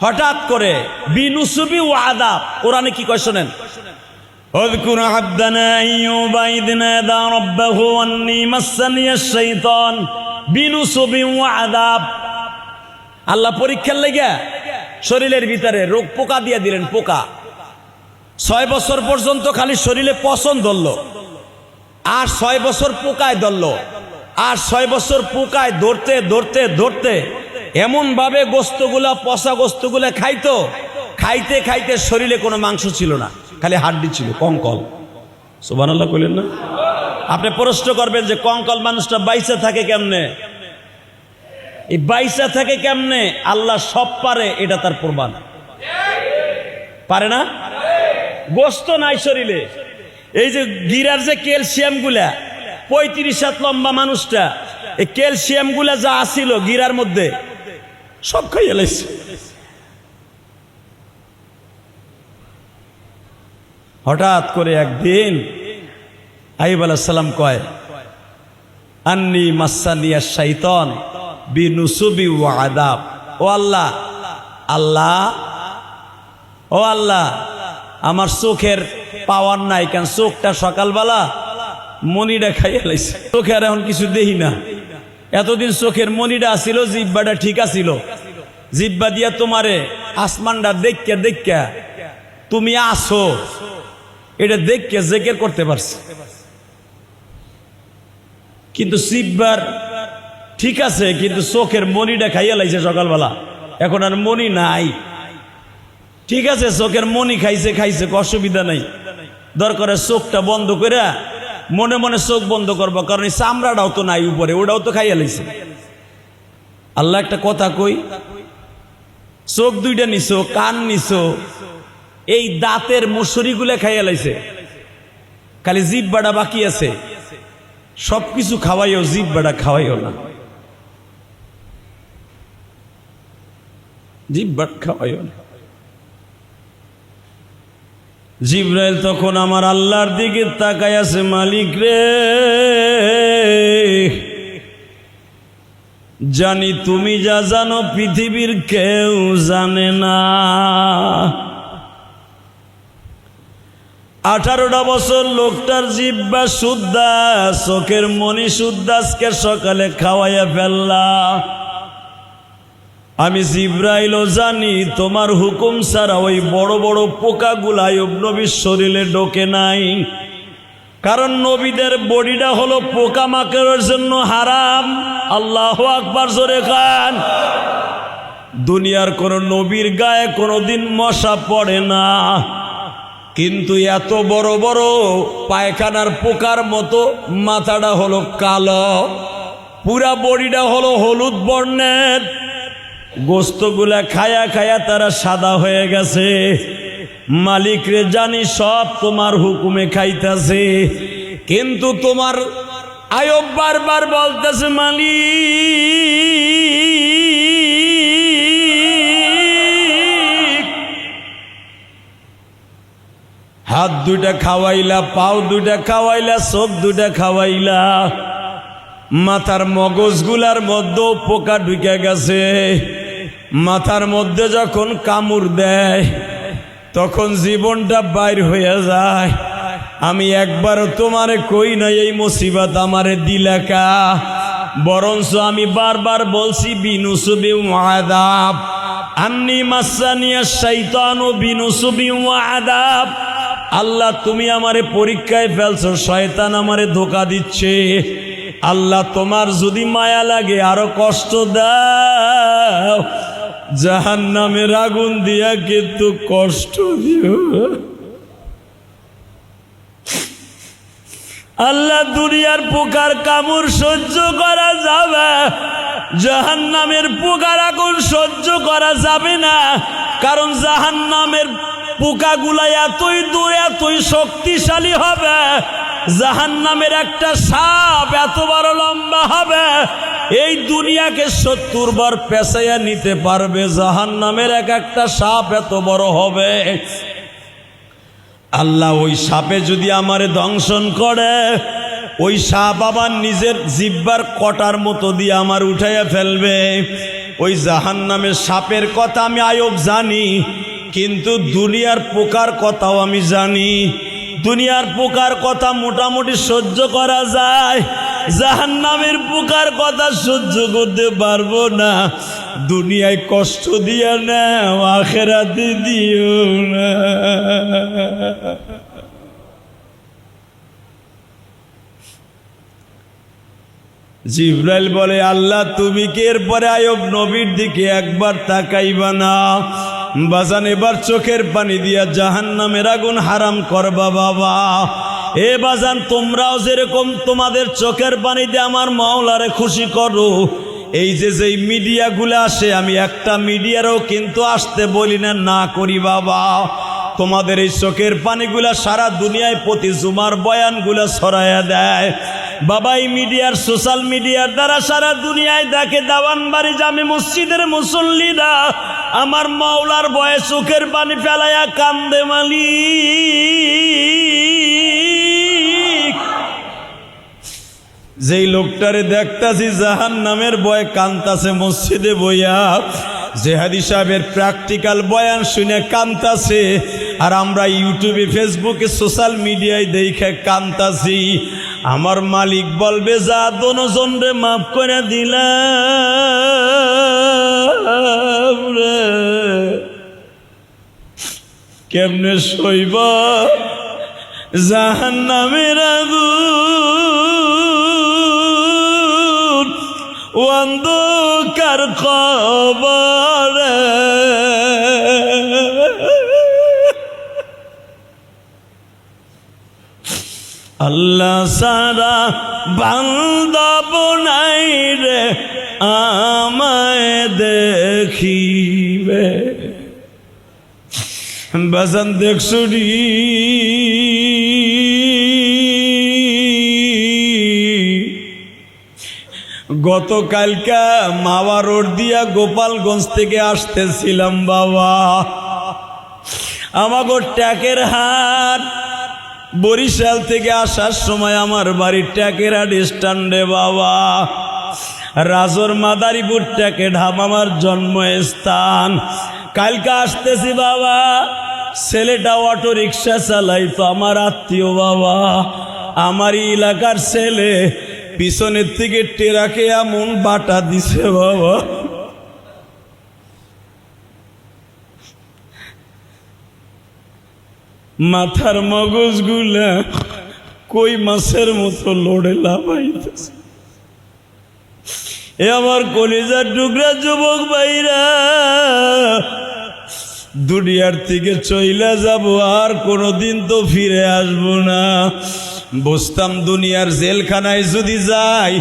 হঠাৎ করে বিনুসুবি ওয়াদা, কোরআনে কি কয় শোনেন। اذكر عبدنا أيوب إذ نادى ربه أني مسني الشيطان بنصب وعذاب। আল্লাহ পরীক্ষার লাগা শরীরের ভিতরে রোগ পোকা দিয়ে দিলেন, পোকা। 6 বছর পর্যন্ত খালি শরীরে পচন ধরল, আর 6 বছর পোকায় ধরল, আর 6 বছর পোকায় ধরতে ধরতে ধরতে এমন ভাবে গোস্তগুলা, পচা গোস্তগুলা খাইতো, খাইতে খাইতে শরীরে কোনো মাংস ছিল না, খালি হাড্ডি ছিল, কঙ্কল। সুবহানাল্লাহ কইলেন না? আপনি প্রশ্ন করবেন যে কঙ্কল মানুষটা বাইসা থাকে কেমনে? এই বাইসা থাকে কেমনে? আল্লাহ সব পারে, এটা তার প্রমাণ। পারে না? গোস্ত নাই শরীরে। এই যে গিরার যে ক্যালসিয়াম গুলা, 35 হাত লম্বা মানুষটা, এই ক্যালসিয়াম গুলা যা আসিল গিরার মধ্যে সব খাইয়ে লাইছে। হঠাৎ করে একদিন আইয়ুব আলাইহিস সালাম কয়, আন্নি মাসানিয়া শাইতান বিনুসুবি ওয়া আযাব। ও আল্লাহ, আল্লাহ, ও আল্লাহ, আমার চোখের পাওয়ার নাই, কেন চোখটা সকালবেলা মনিটা খাইয়া লাইছে, চোখে আর এখন কিছু দেখি না। এতদিন চোখের মনিটা আসিল, জিব্বাটা ঠিক আছিল, জিব্বা দিয়া তোমারে আসমানটা দেখা দেখা তুমি আসো, এটা দেখে জেকের করতে পারছি। কিন্তু জিব্বার ঠিক আছে, কিন্তু চোখের মনিটা খাইয়া লাইছে সকালবেলা, এখন আর মনি নাই। ঠিক আছে, চোখের মনি খাইছে খাইছে, অসুবিধা নাই, দরকারে চোখটা বন্ধ করে মনে মনে চোখ বন্ধ করবো, কারণ এই চামড়াটাও তো নাই উপরে, ওটাও তো খাইয়া লাইছে। আল্লাহ একটা কথা কই, চোখ দুইটা নিছো, কান নিছো, এই দাঁতের মুসুরিগুলা খাইয়া লাইছে, খালি জিহ্বাটা বাকি আছে। সবকিছু খাওয়াইও, জিহ্বাটা খাওয়াইও না, জিহ্বা খাওয়াইও না। জিবরাইল তখন আমার আল্লাহর দিকে তাকায় আছে, মালিক রে, জানি তুমি যা জানো পৃথিবীর কেউ জানে না। 18টা বছর লোকটার জিহ্বা শুদ্ধা, চোখের মনি শুদ্ধা, আজকে সকালে খাওয়াইয়া ফেললা। আমি জিবরাইলও জানি তোমার হুকুম ছাড়া ওই বড় বড় পোকাগুলা আইয়ুব নবীর শরীরে ঢোকে নাই, কারণ নবীদের বডিটা হলো পোকা মাকড়ের জন্য হারাম। আল্লাহু আকবার, জোরে খান। দুনিয়ার কোন নবীর গায়ে কোনোদিন মশা পড়ে না, কিন্তু এত বড় বড় পায়খানার পোকার মতো মাথাটা হলো কালো, পুরা বডিটা হলো হলুদ বর্ণের, গোস্তগুলা খায়া খায়া তারা সাদা হয়ে গেছে। মালিক রে, জানি সব তোমার হুকুমে খাইতেছে, কিন্তু তোমার আইয়ুব বারবার বলতেছে, মালিক হাত দুইটা খাওয়াইলা, পাও দুইটা খাওয়াইলা, চোখ দুইটা খাওয়াইলা, মাথার মগজগুলার মধ্যেও পোকা ঢুকে গেছে। মাথার মধ্যে যখন কামড় দেয় তখন জীবনটা বাইর হয়ে যায়। আমি একবারও তোমারে কই নাই এই মুসিবত আমারে দিলাকা, বরঞ্চ আমি বারবার বলছি বিনুসুবি ওয়াদাব, আন্নি মাসানিয়া শাইতানু বিনুসুবি ওয়াদাব। আল্লাহ তুমি আমারে পরীক্ষায় ফেলছো, শয়তান আমারে ধোঁকা দিচ্ছে। আল্লাহ তোমার যদি মায়া লাগে আরো কষ্ট দাও, জাহান্নামের আগুন দিয়া কিন্তু কষ্ট দিও। আল্লাহ দুনিয়ার পোকার কামড় সহ্য করা যাবে, জাহান্নামের পোকার আগুন সহ্য করা যাবে না, কারণ জাহান্নামের পোকাগুলা এতই দূর, এতই শক্তিশালী হবে। জাহান্নামের একটা সাপ এত বড় লম্বা হবে, এই দুনিয়াকে 70 বার পেঁচাইয়া নিতে পারবে। জাহান্নামের এক একটা সাপ এত বড় হবে। আল্লাহ ওই সাপে যদি আমারে দংশন করে, ওই সাপ আবার নিজের জিহ্বার কটার মতো দিয়ে আমার উঠাইয়া ফেলবে। ওই জাহান্নামের সাপের কথা আমি আইয়ুব জানি, কিন্তু দুনিয়ার পোকার কথাও আমি জানি। দুনিয়ার পোকার কথা মোটামুটি সহ্য করা যায়, জাহান্নামের পোকার কথা সহ্য করতে পারবো না। দুনিয়ায় কষ্ট দিয়া না, আখিরাতে দিও না। জিবরাইল বলে, আল্লাহ তুমি কি এরপরে আইয়ুব নবীর দিকে একবার তাকাইবা না? বাজান এবার চোখের পানি দিয়া জাহান্নামের আগুন হারাম করবা বাবা। এ বাজান তোমরাও যেরকম তোমাদের চোখের পানি দিয়ে আমার মাওলারে খুশি করো, এই যে যেই মিডিয়াগুলো আসে, আমি একটা মিডিয়ারও কিন্তু আসতে বলি না, না করি বাবা। তোমাদের এই চোখের পানিগুলা সারা দুনিয়ায় প্রতি জুমার বয়ানগুলা ছড়াইয়া দেয় বাবা। এই মিডিয়ার, সোশ্যাল মিডিয়ার দ্বারা সারা দুনিয়ায় দেখে দাওয়ানবাড়ি জামে মসজিদের মুসল্লিরা আমার মাওলার ভয়ে চোখের পানি ফেলাইয়া কান্দে। মালিক যেই লোকটারে দেখতাছি জাহান্নামের ভয়ে কান্তাছে মসজিদে বইয়া, জেহাদি সাহেবের প্র্যাকটিক্যাল বয়ান শুনে কান্তাছে, আর আমরা ইউটিউবে, ফেসবুকে, সোশ্যাল মিডিয়ায় দেখে কান্তাছি। আমার মালিক বলবে, যা দোনোজন রে মাফ করে দিলাম রে, কেমনে সইব জাহান্নামের আগুন, অন্ধকার কবরে। আল্লাহ সারা বান্দা বনাই রে আমায় দেখিবে। বাজান দেখছো নি গতকালকা মাওয়া রোড দিয়া গোপালগঞ্জ থেকে আসতেছিলাম বাবা, আমাগো ট্যাকের হাট বরিশাল থেকে আসার সময় আমার বাড়ির ট্যাকের হাট স্ট্যান্ডে বাবা, রাজর মাদারীপুর ট্যাকের ধাম আমার জন্মস্থান। কালকে আসতেছি বাবা, ছেলেটা অটো রিক্সা চালাইতো, আমার আত্মীয় বাবা, আমারই এলাকার ছেলে, পিছনের থেকে টেরাকে এমন বাটা দিছে বাবা, মাথার মগজগুলা কই মাছের মতো লড়ে লাফাইতেছে। এ আমার কলিজার টুকরা যুবক ভাইরা, দুনিয়ার থেকে চইলা যাব, আর কোনোদিন তো ফিরে আসবো না। বুঝতাম দুনিয়ার জেলখানায় যদি যাই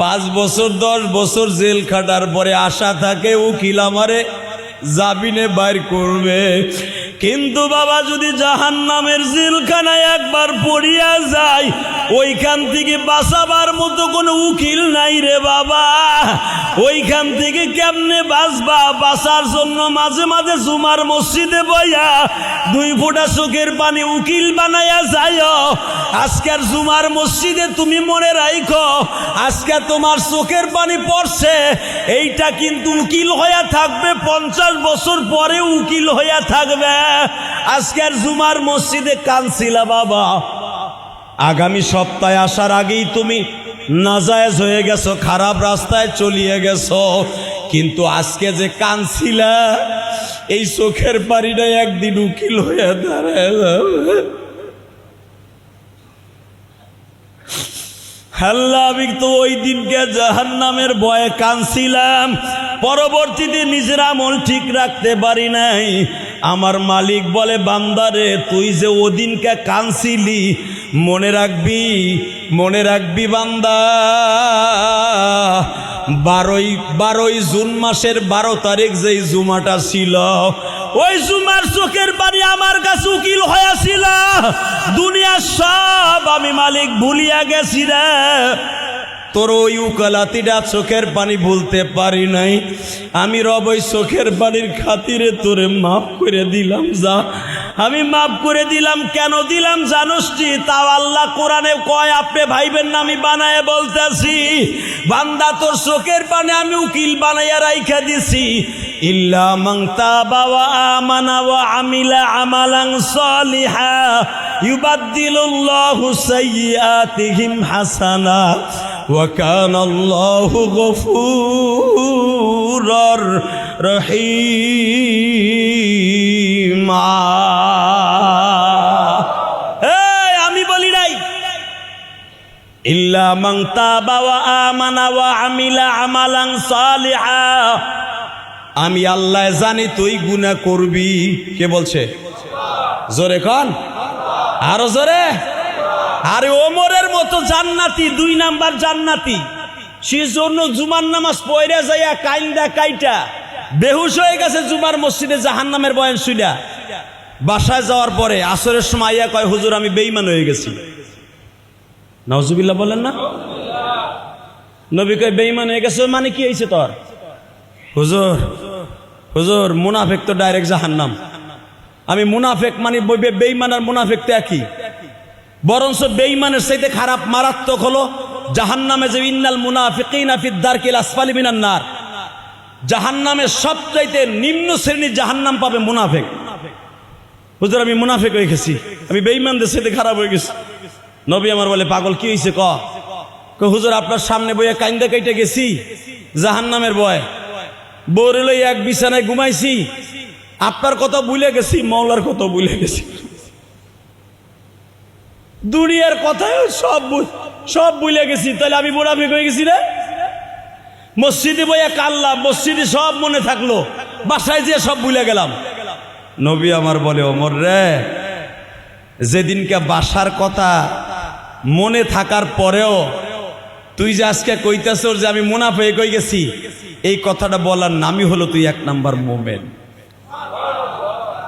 5 বছর 10 বছর জেল খাটার পরে আশা থাকে উকিল আমারে জামিনে বাইর করবে, কিন্তু বাবা যদি জাহান্নামের জেলখানায় একবার পড়িয়া যায় ওইখান থেকে বাঁচাবার মতো কোনো উকিল নাই রে বাবা। ওইখান থেকে কেমনে বাঁচবা? বাঁচার জন্য মাঝে মাঝে জুমার মসজিদে বইয়া 2 ফোঁটা চোখের পানি উকিল বানাইয়া যায়। আজকের জুমার মসজিদে তুমি মনে রাখো, আজকে তোমার চোখের পানি পড়ছে, এইটা কিন্তু উকিল হইয়া থাকবে 50 বছর পরে উকিল হইয়া থাকবে। আজকের জুমার মসজিদে কানছিলা বাবা, আগামী সপ্তাহে আসার আগেই তুমি নাজায়েজ হয়ে গেছো, খারাপ রাস্তায় চলিয়ে গেছো, কিন্তু আজকে যে কানছিলা এই চোখের পানিটা একদিন উকিল হয়ে দাঁড়ায় যাবে। আল্লাহ, আমি তো ওই দিনকে জাহান্নামের ভয়ে কানছিলাম, পরবর্তীতে নিজের আমল ঠিক রাখতে পারি নাই। আমার মালিক বলে, বান্দারে তুই যে ওদিনকে কানছিলি মনে রাখবি, মনে রাখবি বান্দা, 12 জুন মাসের 12 তারিখ যেই জুমাটা ছিল, ওই জুমার চোখের পানি আমার কাছে উকিল হয়েছিল। দুনিয়ার সব আমি মালিক ভুলিয়া গেছি রে, তোর ওই উকালাতিটা চোখের পানি ভুলতে পারি নাই। আমি রব ওই চোখের পানির খাতিরে তোরে মাফ করে দিলাম, যা আমি মাফ করে দিলাম। কেন দিলাম জানোস নি? তাও আল্লাহ কোরআনে কয়, আপনি ভাইবেন না আমি বানায় বলতেছি। বান্দা তোর চোখের পানি আমি উকিল বানাইয়া রাইখা দিছি। ইল্লা মান তাবা ওয়া আমানা ওয়া আমিলা আমালান সালিহা ইউবাদদিলুল্লাহু সাইয়্যাতিহিম হাসানা ওয়া কানাল্লাহু গফুরার রহিমা। আমি বলি নাই ইল্লা মান তাবা ওয়া আমানা ওয়া আমিলা আমালান সালিহা, আমি আল্লাহ জানি তুই গুনাহ করবি। কে বলছে? জোরে কন, আরো জোরে। আরে ওমরের মতো জান্নাতি, 2 নাম্বার জান্নাতি, সে জন্য জুমার নামাজ পড়ে যাইয়া কাইন্দা কাইটা বেহুশ হয়ে গেছে জুমার মসজিদে জাহান্নামের বয়ান শুইলা। বাসায় যাওয়ার পরে আসরের সময় আইয়া কয়, হুজুর আমি বেঈমান হয়ে গেছি। নাউজুবিল্লাহ বলেন না? নবী কয় বেঈমান হয়ে গেছে মানে কি হয়েছে তোর? হুজুর হুজুর মুনাফিক তো ডাইরেক্ট জাহান্নাম। আমি মুনাফিক মানে বেঈমান আর মুনাফিক তো একই, বরঞ্চ বেঈমানের চাইতে খারাপ মারাত্মক হলো জাহান্নামে যে ইন্নাল মুনাফিকিনা ফিদ দারকিল আসফালি মিনান নার, জাহান্নামের সবচাইতে নিম্ন শ্রেণীর জাহান্নাম পাবে মুনাফিক। হুজুর আমি মুনাফিক হয়ে গেছি, আমি বেঈমানদের চাইতে খারাপ হয়ে গেছি। নবী আমার বলে, পাগল কি হয়েছে ক? হুজুর আপনার সামনে বইয়া কাইন্দা কাইটা গেছি জাহান্নামের ভয়, বউরে লই এক বিছানায় ঘুমাইছি, আপনার কথা ভুলে গেছি, মওলার কথা ভুলে গেছি, দুনিয়ার কথা সব ভুলে গেছি। তাহলে আমি মুনাফিক হয়ে গেছি রে? মসজিদে বইয়া কাল্লাম, মসজিদে সব মনে থাকলো, বাসায় যেয়ে সব ভুলে গেলাম। নবী আমার বলে, ওমর রে, যেদিনকে বাসার কথা মনে থাকার পরেও তুই যে আজকে কইতাছস যে আমি মুনাফিক হয়ে গেছি, এই কথাটা বলার নামই হলো তুই 1 নাম্বার মুমিন।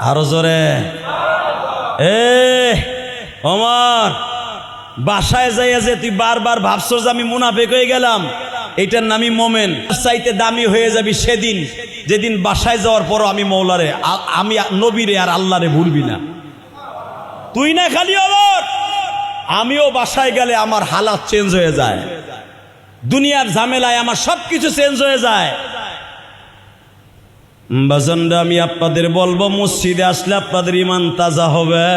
আরো জোরে ওমর, বাসায় যাইয়া যে তুই বারবার ভাবছস যে আমি মুনাফিক হয়ে গেলাম, এটার নামই মুমিন। চাইতে দামি হয়ে যাবি সেদিন যেদিন বাসায় যাওয়ার পরও আমি মৌলারে, আমি নবীরে আর আল্লাহরে ভুলবি না। তুই না খালি ওমর, আমিও বাসায় গেলে আমার হালাত চেঞ্জ হয়ে যায়, দুনিয়ার ঝামেলায় আমার সবকিছু চেঞ্জ হয়ে যায়। বাজানরা, আমি আপনাদের বলবো, মসজিদে আসলে আপনাদের ইমান তাজা হবে,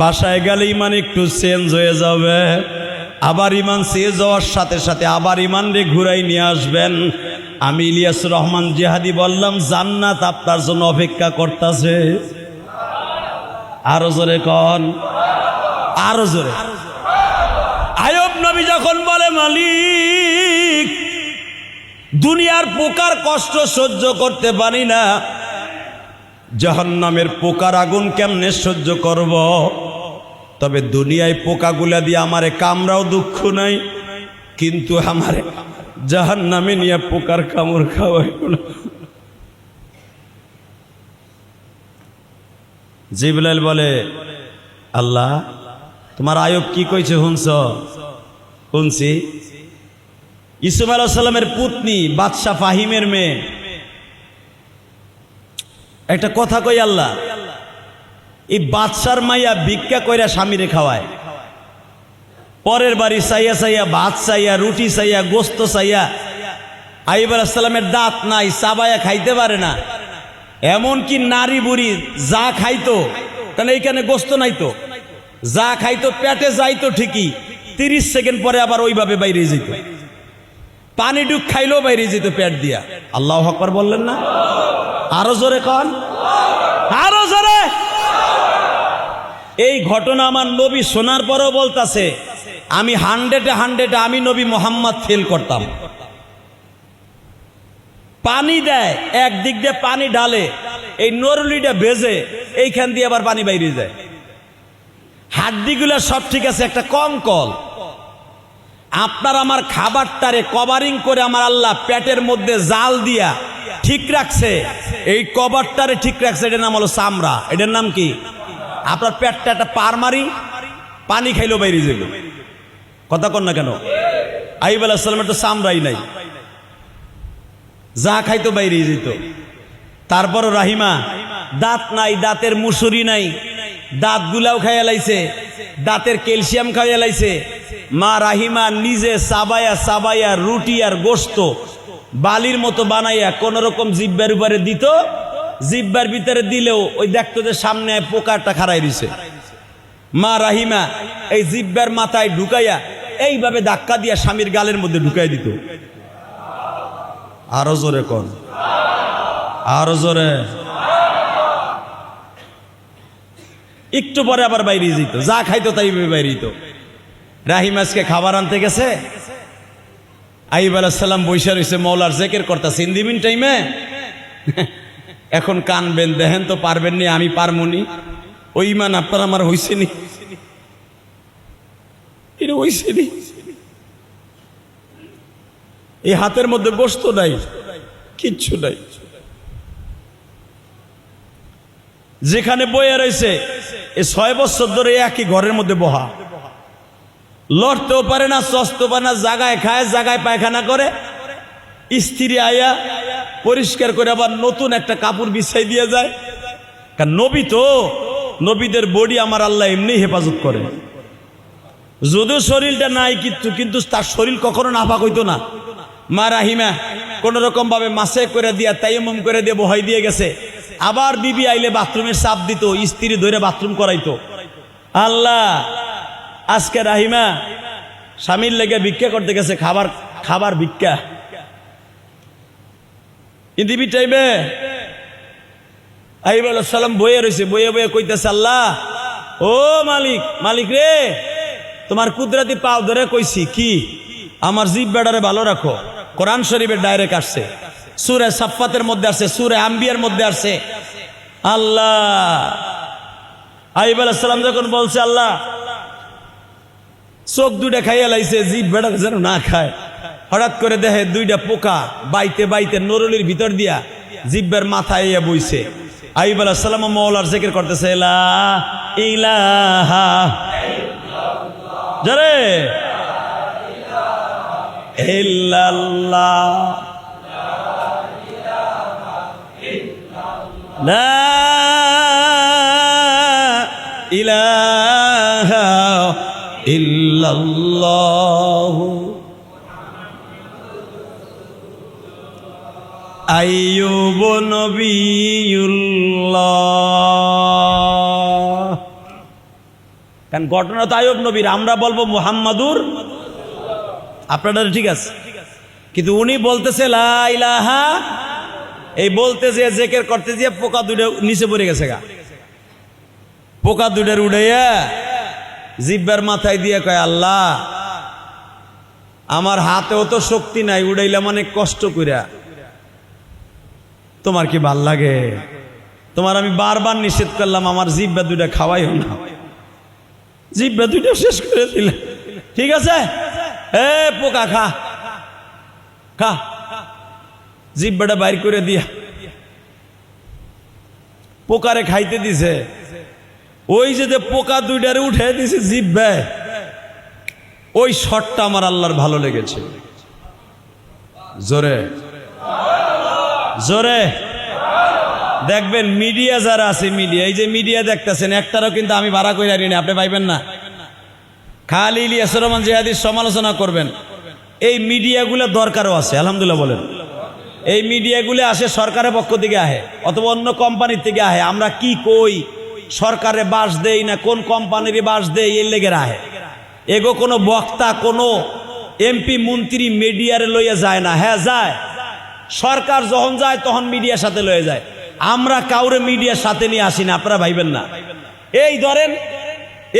বাসায় গেলে ইমান একটু চেঞ্জ হয়ে যাবে, আবার ইমান চেঞ্জ হওয়ার সাথে সাথে আবার ইমান রে ঘুরাই নিয়ে আসবেন। আমি ইলিয়াস রহমান জিহাদি বললাম, জান্নাত আপনার জন্য অপেক্ষা করতেছে। আরো জোরে কন, আরো জোরে। আয়ুব নবী যখন বলে, মালিক দুনিয়ার পোকার কষ্ট সহ্য করতে পারি না, জাহান্নামের পোকার আগুন কেমনে সহ্য করব? তবে দুনিয়ায় পোকাগুলা দিয়ে আমারে কামড়াও দুঃখ নাই, কিন্তু আমারে জাহান্নামে নিয়ে পোকার কামড় খাওয়াই না। জিবরাইল বলে, আল্লাহ তোমার আয়ুব কি কইছে শুনছ? শুনছি। ইসুফ আলাইহিস সালামের পুতনি বাদশা ফাহিমের মেয়ে একটা কথা কই, আল্লাহ এই বাদশার মাইয়া ভিক্ষা কইরা স্বামীরে খাওয়ায়, পরের বাড়ি চাইয়া চাইয়া ভাত চাইয়া, রুটি চাইয়া, গোস্ত চাইয়া। আইয়ুব আলাইহিস সালামের দাঁত নাই, চাবায়া খাইতে পারে না, এমনকি নারী বুড়ি যা খাইতো, কারণ এইখানে গোস্ত নাই তো, যা খাইতো পেটে যাইতো ঠিকই, 30 সেকেন্ড পরে আবার ওইভাবে বাইরে যেত, পানি ডুব খাইলেও বাইরে যেত পেট দিয়া। আল্লাহু আকবার বললেন না? আরো জোরে কন, আরো জোরে। এই ঘটনা আমার নবী শোনার পরও বলতাছে, আমি 100-100 আমি নবী মোহাম্মদ ফেল করতাম। পানি দেয়, একদিক দিয়ে পানি ঢালে, এই নরুলিটা ভেজে এইখান দিয়ে আবার পানি বাইরে যায়, হাড্ডিগুলা সব ঠিক আছে, একটা কঙ্কল। আপনার আমার খাবারটারে কভারিং করে আমার আল্লাহ পেটের মধ্যে জাল দিয়া ঠিক রাখছে, এই কভারটারে ঠিক রাখছে, এটার নাম হলো চামড়া। এটার নাম কি? আপনার পেটটা একটা পার মারি, পানি খাইলেও বাইরে যাবে। কথা কন না কেন? আইয়ুব আলাইহিস সালামের তো চামড়াই নাই, যা খাইতো বাইরে যেত। তারপরও রাহিমা দাঁত নাই, দাঁতের মুসুরি নাই, দাঁত গুলাও খাইয়া লাইছে, দাঁতের ক্যালসিয়াম খাইয়া লাইছে। মা রাহিমা নিজে চাবায়া চাবায়া রুটি আর গোস্ত বালির মতো বানাইয়া কোন রকম জিব্বার উপরে দিত, জিব্বার ভিতরে দিলেও ওই দেখতো যে সামনে পোকাটা খাড়াই দিছে। মা রাহিমা এই জিব্বার মাথায় ঢুকাইয়া এইভাবে ধাক্কা দিয়া স্বামীর গালের মধ্যে ঢুকাই দিত। আরো জোরে কোন, আরো জোরে। একটু পরে আবার বাইরে যেত, যা খাইতো তাই বাইরে যেত। রাহিম আজকে খাবার আনতে গেছে, আইয়ুব আলাইহিস সালাম বৈশা রয়েছে, মৌলার জিকির করতেছে। ইন দি মিন টাইমে এখন কানবেন, দেখেন তো পারবেন নি, আমি পারমুনি। ওই ইমান আপনার আমার হইছে নি, এটা হইছে নি। এই হাতের মধ্যে গোস্ত নাই, কিচ্ছু নাই, যেখানে বইয়া রয়েছে এই 6 বছর ধরে একই ঘরের মধ্যে বহা, লড়তেও পারে না, চসতেও পারে না, জায়গায় খায়, জায়গায় পায়খানা করে। স্ত্রী আয়া পরিষ্কার করে আবার নতুন একটা কাপড় বিছাই দিয়ে যায়। কারণ নবী তো, নবীদের বডি আমার আল্লাহ এমনি হেফাজত করে। যদিও শরীরটা নাই কিন্তু তার শরীর কখনো নাপাক হইতো না। মা রাহিমা কোন রকম ভাবে মাসে করে দিয়া তাইয়াম্মুম করে দিয়ে বহাই দিয়ে গেছে। আবার বিবি আইলে বাথরুমের চাপ দিত, স্ত্রী ধরে বাথরুম করাইতো। আল্লাহ আজকে রাহিমা স্বামীর লেগে ভিক্ষা করতে গেছে, খাবার ভিক্ষা। ইন্দিবি টাইমে আইয়ুব আলাইহিস সালাম বইয়ে রয়েছে, বইয়ে বইয়ে কইতেছে, আল্লাহ ও মালিক রে, তোমার কুদরতি পাও ধরে কইছি কি, আমার জিহ্বাটারে ভালো রাখো। কোরআন শরীফের ডাইরেক্ট আসছে, সূরা সাফফাতের মধ্যে আসছে, সূরা আম্বিয়ার মধ্যে আসছে। আল্লাহ আইয়ুব আলাইহিস সালাম যখন বলছে, আল্লাহ চোখ দুইটা খাইয়া লাইছে, জিভ বেড়া যেন না খায়। হঠাৎ করে দেখে দুইটা পোকা বাইতে বাইতে নরলির ভিতর দিয়া জিব্বের মাথায় ইয়া বইছে। আইয়ুব আলাইহিস সালাম মাওলার জিকির করতেছে, লা ইলাহা জোরে ইল্লাল্লাহ, লা ইলাহা ইল্লাল্লাহ। আইয়ুব নবিয়ুল্লাহ, কারণ ঘটনা তো আইয়ুব নবীর, আমরা বলবো মুহাম্মাদুর, আপনারা ঠিক আছে, কিন্তু উনি বলতেছে লা ইলাহা, এই বলতে যে জিকির করতে যে পোকা দুইটা নিচে পড়ে গেছে গা, পোকা দুইটার উড়াইয়া জিব্বার মাথায় দিয়ে কয়, আল্লাহ আমার হাতেও তো শক্তি নাই, উড়াইলাম অনেক কষ্ট কইরা, তোমার কি ভাল লাগে? তোমার আমি বারবার নিষেধ করলাম আমার জিব্বা দুইটা খাওয়াইও না, জিব্বা দুইটা শেষ করে দিলে, ঠিক আছে এ পোকা খা খা, জিব্বাটা বাইর করে দিয়া পোকারে খাইতে দিছে। ওই যে পোকা দুইটারে উঠে দিছে জিব্বায়, ওই শটটা আমার আল্লাহর ভালো লেগেছে। জোরে জোরে দেখবেন মিডিয়া যারা আছে, মিডিয়া, এই যে মিডিয়া দেখতেছেন, একটারও কিন্তু আমি ভাড়া করে আনি না, আপনি পাইবেন না। খালি ইলিয়াসুর রহমান জিহাদির সমালোচনা করবেন, এই মিডিয়াগুলো দরকারও আছে, আলহামদুলিল্লাহ বলেন। এই মিডিয়াগুলো আসে সরকারের পক্ষ থেকে আহে অথবা অন্য কোম্পানির থেকে আহে, আমরা কি কই সরকারে বাস দেই না কোন কোম্পানির বাস দেই, এর লেগে আহে। এগো কোনো বক্তা কোনো এমপি মন্ত্রী মিডিয়ারে লইয়া যায় না, হ্যাঁ যায়, সরকার যখন যায় তখন মিডিয়ার সাথে লয়ে যায়, আমরা কাউরে মিডিয়ার সাথে নিয়ে আসি না, আপনারা ভাইবেন না। এই ধরেন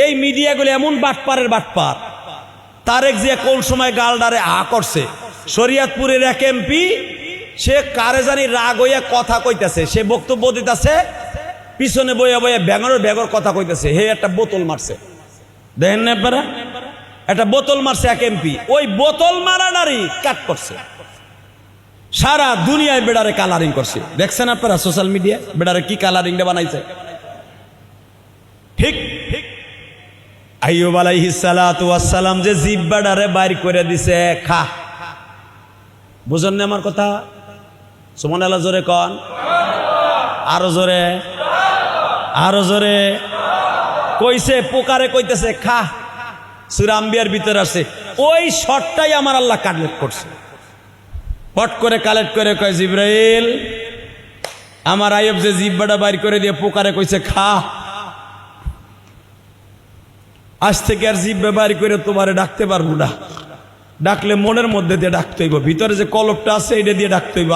এই মিডিয়াগুলো এমন বাটপারের বাটপার, তারেক জিয়া কোন সময় গালডারে করছে, শরীয়তপুরের এক এমপি, সে কারে জানি রাগ হইয়া কথা কইতেছে, সে বক্তব্য দিতেছে, পিছনে বইয়া বইয়া ব্যাঙরের ব্যাগর কথা কইতেছে, হে একটা বোতল মারছে, দেখেন না আপনারা, একটা বোতল মারছে এক এমপি, ওই বোতল মারানারই কাট করছে, সারা দুনিয়ায় বেড়ারে কালারিং করছে, দেখছেন আপনারা সোশ্যাল মিডিয়া বেড়ারে কি কালারিংটা বানাইছে। ঠিক ঠিক আইয়ুব আলাইহিস সালাতু ওয়াস সালাম যে জিব্বাটারে বাইর করে দিছে, খা, বুঝেন না আমার কথা? সুবহানাল্লাহ জোরে কন, আরো জোরে, আরো জোরে কইছে, পোকারে কইতেছে খা, সূরা আম্বিয়ার ভিতরে আছে, ওই শটটাই আমার আল্লাহ কালেক্ট করছে, পট করে কালেক্ট করে কয়, জিব্রাইল আমার আইয়ুব যে জিব্বাটা বাইর করে দিয়ে পোকারে কইছে খা, আজ থেকে আর জিব্বা বাইর করে তোমারে ডাকতে পারবো না, ডাকলে মনের মধ্যে দিয়ে ডাকতে হইব, ভিতরে যে কলবটা আছে এটা দিয়ে ডাকতে হইব।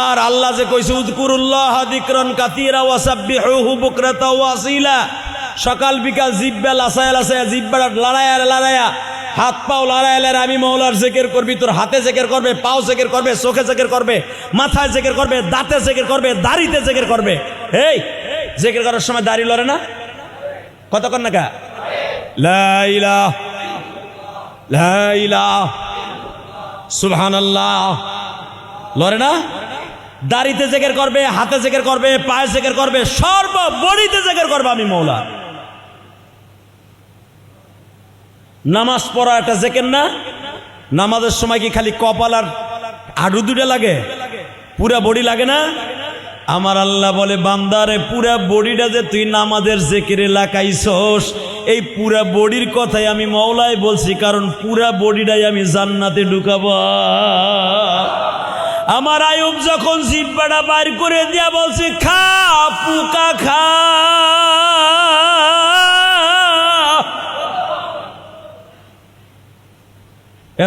আর আল্লাহ যে কইছে উযকুরুল্লাহ যিকরান কাসীরা ওয়া সাব্বিহুহু বুকরাতা ওয়া আসীলা, সকাল বিকাল জিব্বা লাসায়া লাসায়া, জিব্বাটা লড়ায়া লড়ায়া, হাত পাও লড়াইলে আমি মাওলার জিকির করবি, তোর হাতে জিকির করবে, পাও জিকির করবে, চোখে জিকির করবে, মাথায় জিকির করবে, দাঁতে জিকির করবে, দাড়িতে জিকির করবে। এই জিকির করার সময় দাড়ি লড়ে না? কতক্ষণ না কা লা ইলাহা লা ইলাহা সুবহানাল্লাহ লড়ে না? দাড়িতে জিকির করবে, হাতে জিকির করবে, পায়ে জিকির করবে, সর্ব বডিতে জিকির করবে আমি মাওলা। নামাজ পড়া একটা জিকির না? নামাজের সময় কি খালি কপাল আর হাঁটু দুটো লাগে, পুরা বডি লাগে না? আমার আল্লাহ বলে, বান্দারে পুরা বডিটা যে তুই নামাজের জিকিরে লাগাইছস, এই পুরা বডির কথাই আমি মাওলাই বলছি, কারণ পুরা বডিটাই আমি জান্নাতে ঢুকাবো। আমার আইয়ুব যখন জিহ্বাটা বাইর করে দিয়া বলছে খা পোকা খা,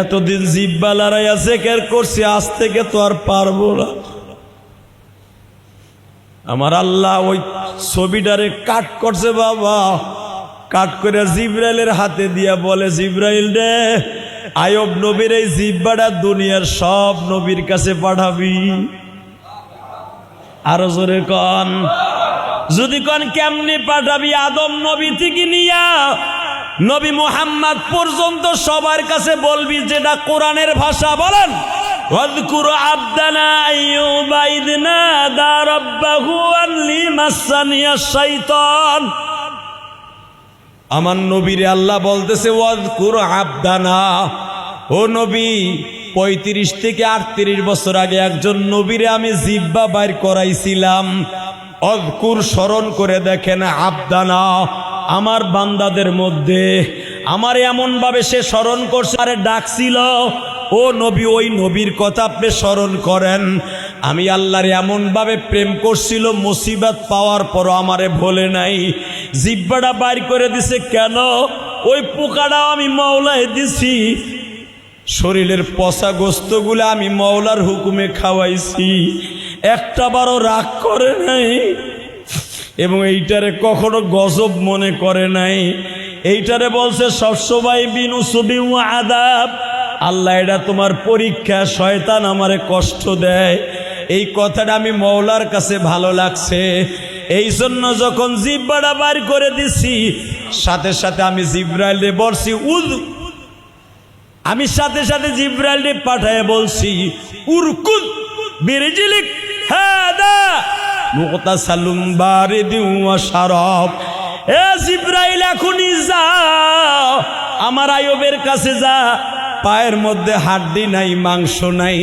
এতদিন জিহ্বা লড়াইয়া জিকির করছি, আজ থেকে তো আর পারবো না। আমার আল্লাহ ওই ছবিটারে কাট করছে বাবা, কাট করে জিব্রাইলের হাতে দিয়া বলে, জিব্রাইল রে, আইয়ুব নবীর এই জিহ্বাটা দুনিয়ার সব নবীর কাছে পাঠাবি। আরো জোরে কন, যদি কন কেমনি পাঠাবি? আদম নবী থেকে নিয়া নবী মুহাম্মদ পর্যন্ত সবার কাছে বলবি যেটা কোরআনের ভাষা। বলেন ওয়াযকুর আবদানা আইয়ুবা ইয নাদা রাব্বাহু আন্নী মাসসানিয়াশ শাইতান। আমার নবীরে আল্লাহ বলতেছে ওয়াযকুর আবদানা, ও নবী 35 থেকে 38 বছর আগে একজন নবীরে আমি জিহ্বা বাইর করাইছিলাম। অযকুর স্মরণ করে দেখেন আবদানা, আমার বান্দাদের মধ্যে আমার এমন ভাবে সে স্মরণ করছে, আরে ডাকছিল ও নবী, ওই নবীর কথা আপনি স্মরণ করেন। আমি আল্লাহর এমন ভাবে প্রেম করছিল, মুসিবত পাওয়ার পরও আমারে ভোলে নাই, জিহ্বাটা বাইর করে দিছে। কেন? ওই পোকাটাও আমি মওলায় দিছি, শরীরের পচা গোস্তগুলো আমি মওলার হুকুমে খাওয়াইছি, একটা বারও রাগ করে নাই এবং এইটারে কখনো গজব মনে করে নাই। এইটারে বলছে সবসময় বিনুসুবি ওয়া আযাব, আল্লাহ এটা তোমার পরীক্ষা, শয়তান আমারে কষ্ট দেয়। এই কথাটা আমি মওলার কাছে ভালো লাগছে, এই জন্য যখন জিহ্বাটা বার করে দিছি সাথে সাথে আমি জিব্রাইলে বলছি আমি সাথে সাথে জিব্রাইলে পাঠায় বলছি উরকুদ বিরিজিলিক হাদা মুগতাসালুম বারিদু ওয়া শারাব। এ জিব্রাইল এখনই যা, আমার আইয়ুবের কাছে যা, পায়ের মধ্যে হাড্ডি নাই, মাংস নাই,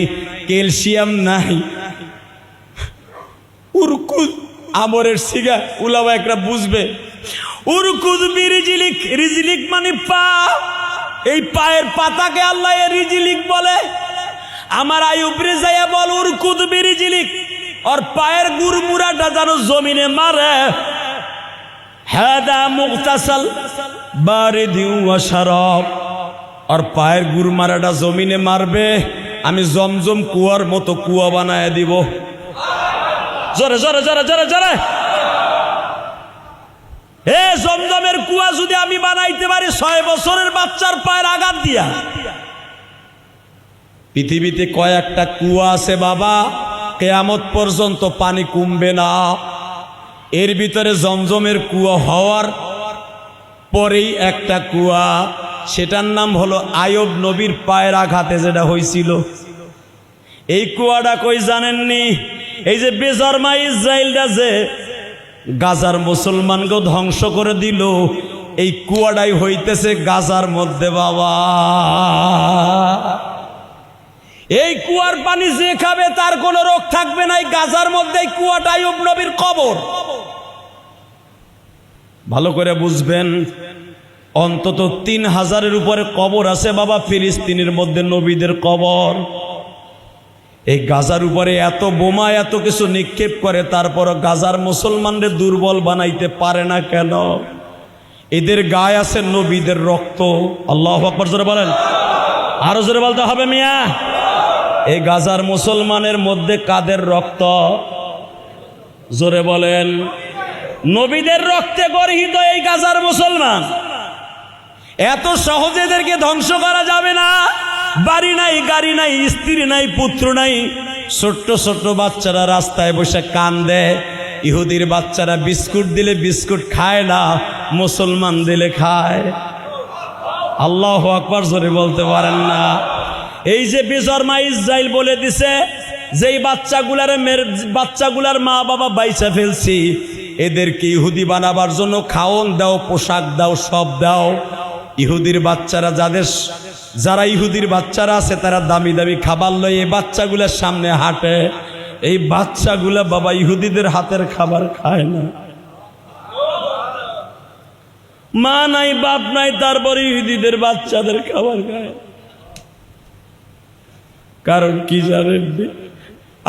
ক্যালসিয়াম নাই। উরকুদ আমরের সিগা উলামা একরা বুঝবে। উরকুদ বিরিজিলিক, রিজিলিক মানে পা, এই পায়ের পাতাকে আল্লাহ রিজিলিক বলে। আমার আইয়ুবরে যাইয়া বল উরকুদ বিরিজিলিক, और पायर गुरमुराटा जानो जमीने मारे हादा मुगतासल बारिदु व शराब और पायर गुरमुराटा जमीने मारबे आमी जमजम कुआर मतो कुआ बानाया দিব জোরে জোরে জোরে জোরে জোরে এ জমজমের কুয়া যদি আমি বানাইতে পারি 6 বছরের বাচ্চার পায়ের আঘাত দিয়া। পৃথিবীতে কয়েকটা কুয়া আছে বাবা, কিয়ামত পর্যন্ত পানি কমবে না। এর ভিতরে জমজমের কুয়া হওয়ার পরেই একটা কুয়া, সেটার নাম হলো আইয়ুব নবীর পায়ের আঘাতে যেটা হয়েছিল। এই কুয়াটা কই জানেননি? এই যে বেজরমা ইসরায়েলটা যে গাজার মুসলমানকে ধ্বংস করে দিল, এই কুয়াটাই হইতেছে গাজার মধ্যে বাবা। এই কুয়ার পানি যে খাবে তার কোনো রোগ থাকবে না। এই গাজার মধ্যে এই কুয়াটা আইয়ুব নবীর কবর। ভালো করে বুঝবেন, অন্তত 3000-এর উপরে কবর আছে বাবা ফিলিস্তিনের মধ্যে, নবীদের কবর। এই গাজার উপরে এত বোমা এত কিছু নিক্ষেপ করে, তারপর গাজার মুসলমানদের দুর্বল বানাইতে পারে না কেন? এদের গায়ে আছে নবীদের রক্ত। আল্লাহু আকবার জোরে বলেন, আরো জোরে বলতে হবে মিয়া। এই গাজার মুসলমানের মধ্যে কাদের রক্ত? জোরে বলেন, নবীদের রক্তে গর্হিত এই গাজার মুসলমান। এত সহজে এদেরকে ধ্বংস করা যাবে না। বাড়ি নাই, গাড়ি নাই, স্ত্রী নাই, পুত্র নাই, ছোট্ট ছোট্ট বাচ্চারা রাস্তায় বসে কান্দে। ইহুদির বাচ্চারা বিস্কুট দিলে বিস্কুট খায় না, মুসলমান দিলে খায়। আল্লাহু আকবার জোরে বলতে পারেন না? এই যে বেজরমা ইসরায়েল বলে দিছে যেই বাচ্চাগুলার মা বাবা বাইচা ফেলছি, এদেরকে ইহুদি বানাবার জন্য খাওন দাও, পোশাক দাও, সব দাও। ইহুদির বাচ্চারা যারা ইহুদির বাচ্চারা আছে তারা দামি দামি খাবার লয় এই বাচ্চাগুলার সামনে হাঁটে। এই বাচ্চাগুলা বাবা ইহুদিদের হাতের খাবার খায় না। মা নাই, বাপ নাই, তারপরে ইহুদিদের বাচ্চাদের খাবার খায়। কারণ কি জানেন?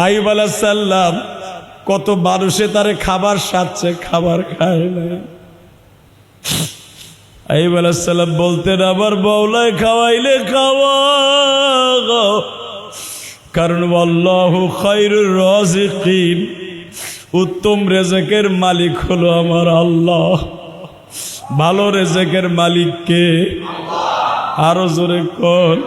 আইয়ুব আলাইহিস সালাম কত মানুষে তারে খাবার সাথে খাবার খায় না। আইয়ুব আলাইহিস সালাম বলতেন আমার মওলাই খাওয়াইলে খাওয়া, কারণ আল্লাহু খায়রুর রাযিকিন, উত্তম রেজেকের মালিক হলো আমার আল্লাহ। ভালো রেজেকের মালিক কে? আরো জোরে কোন?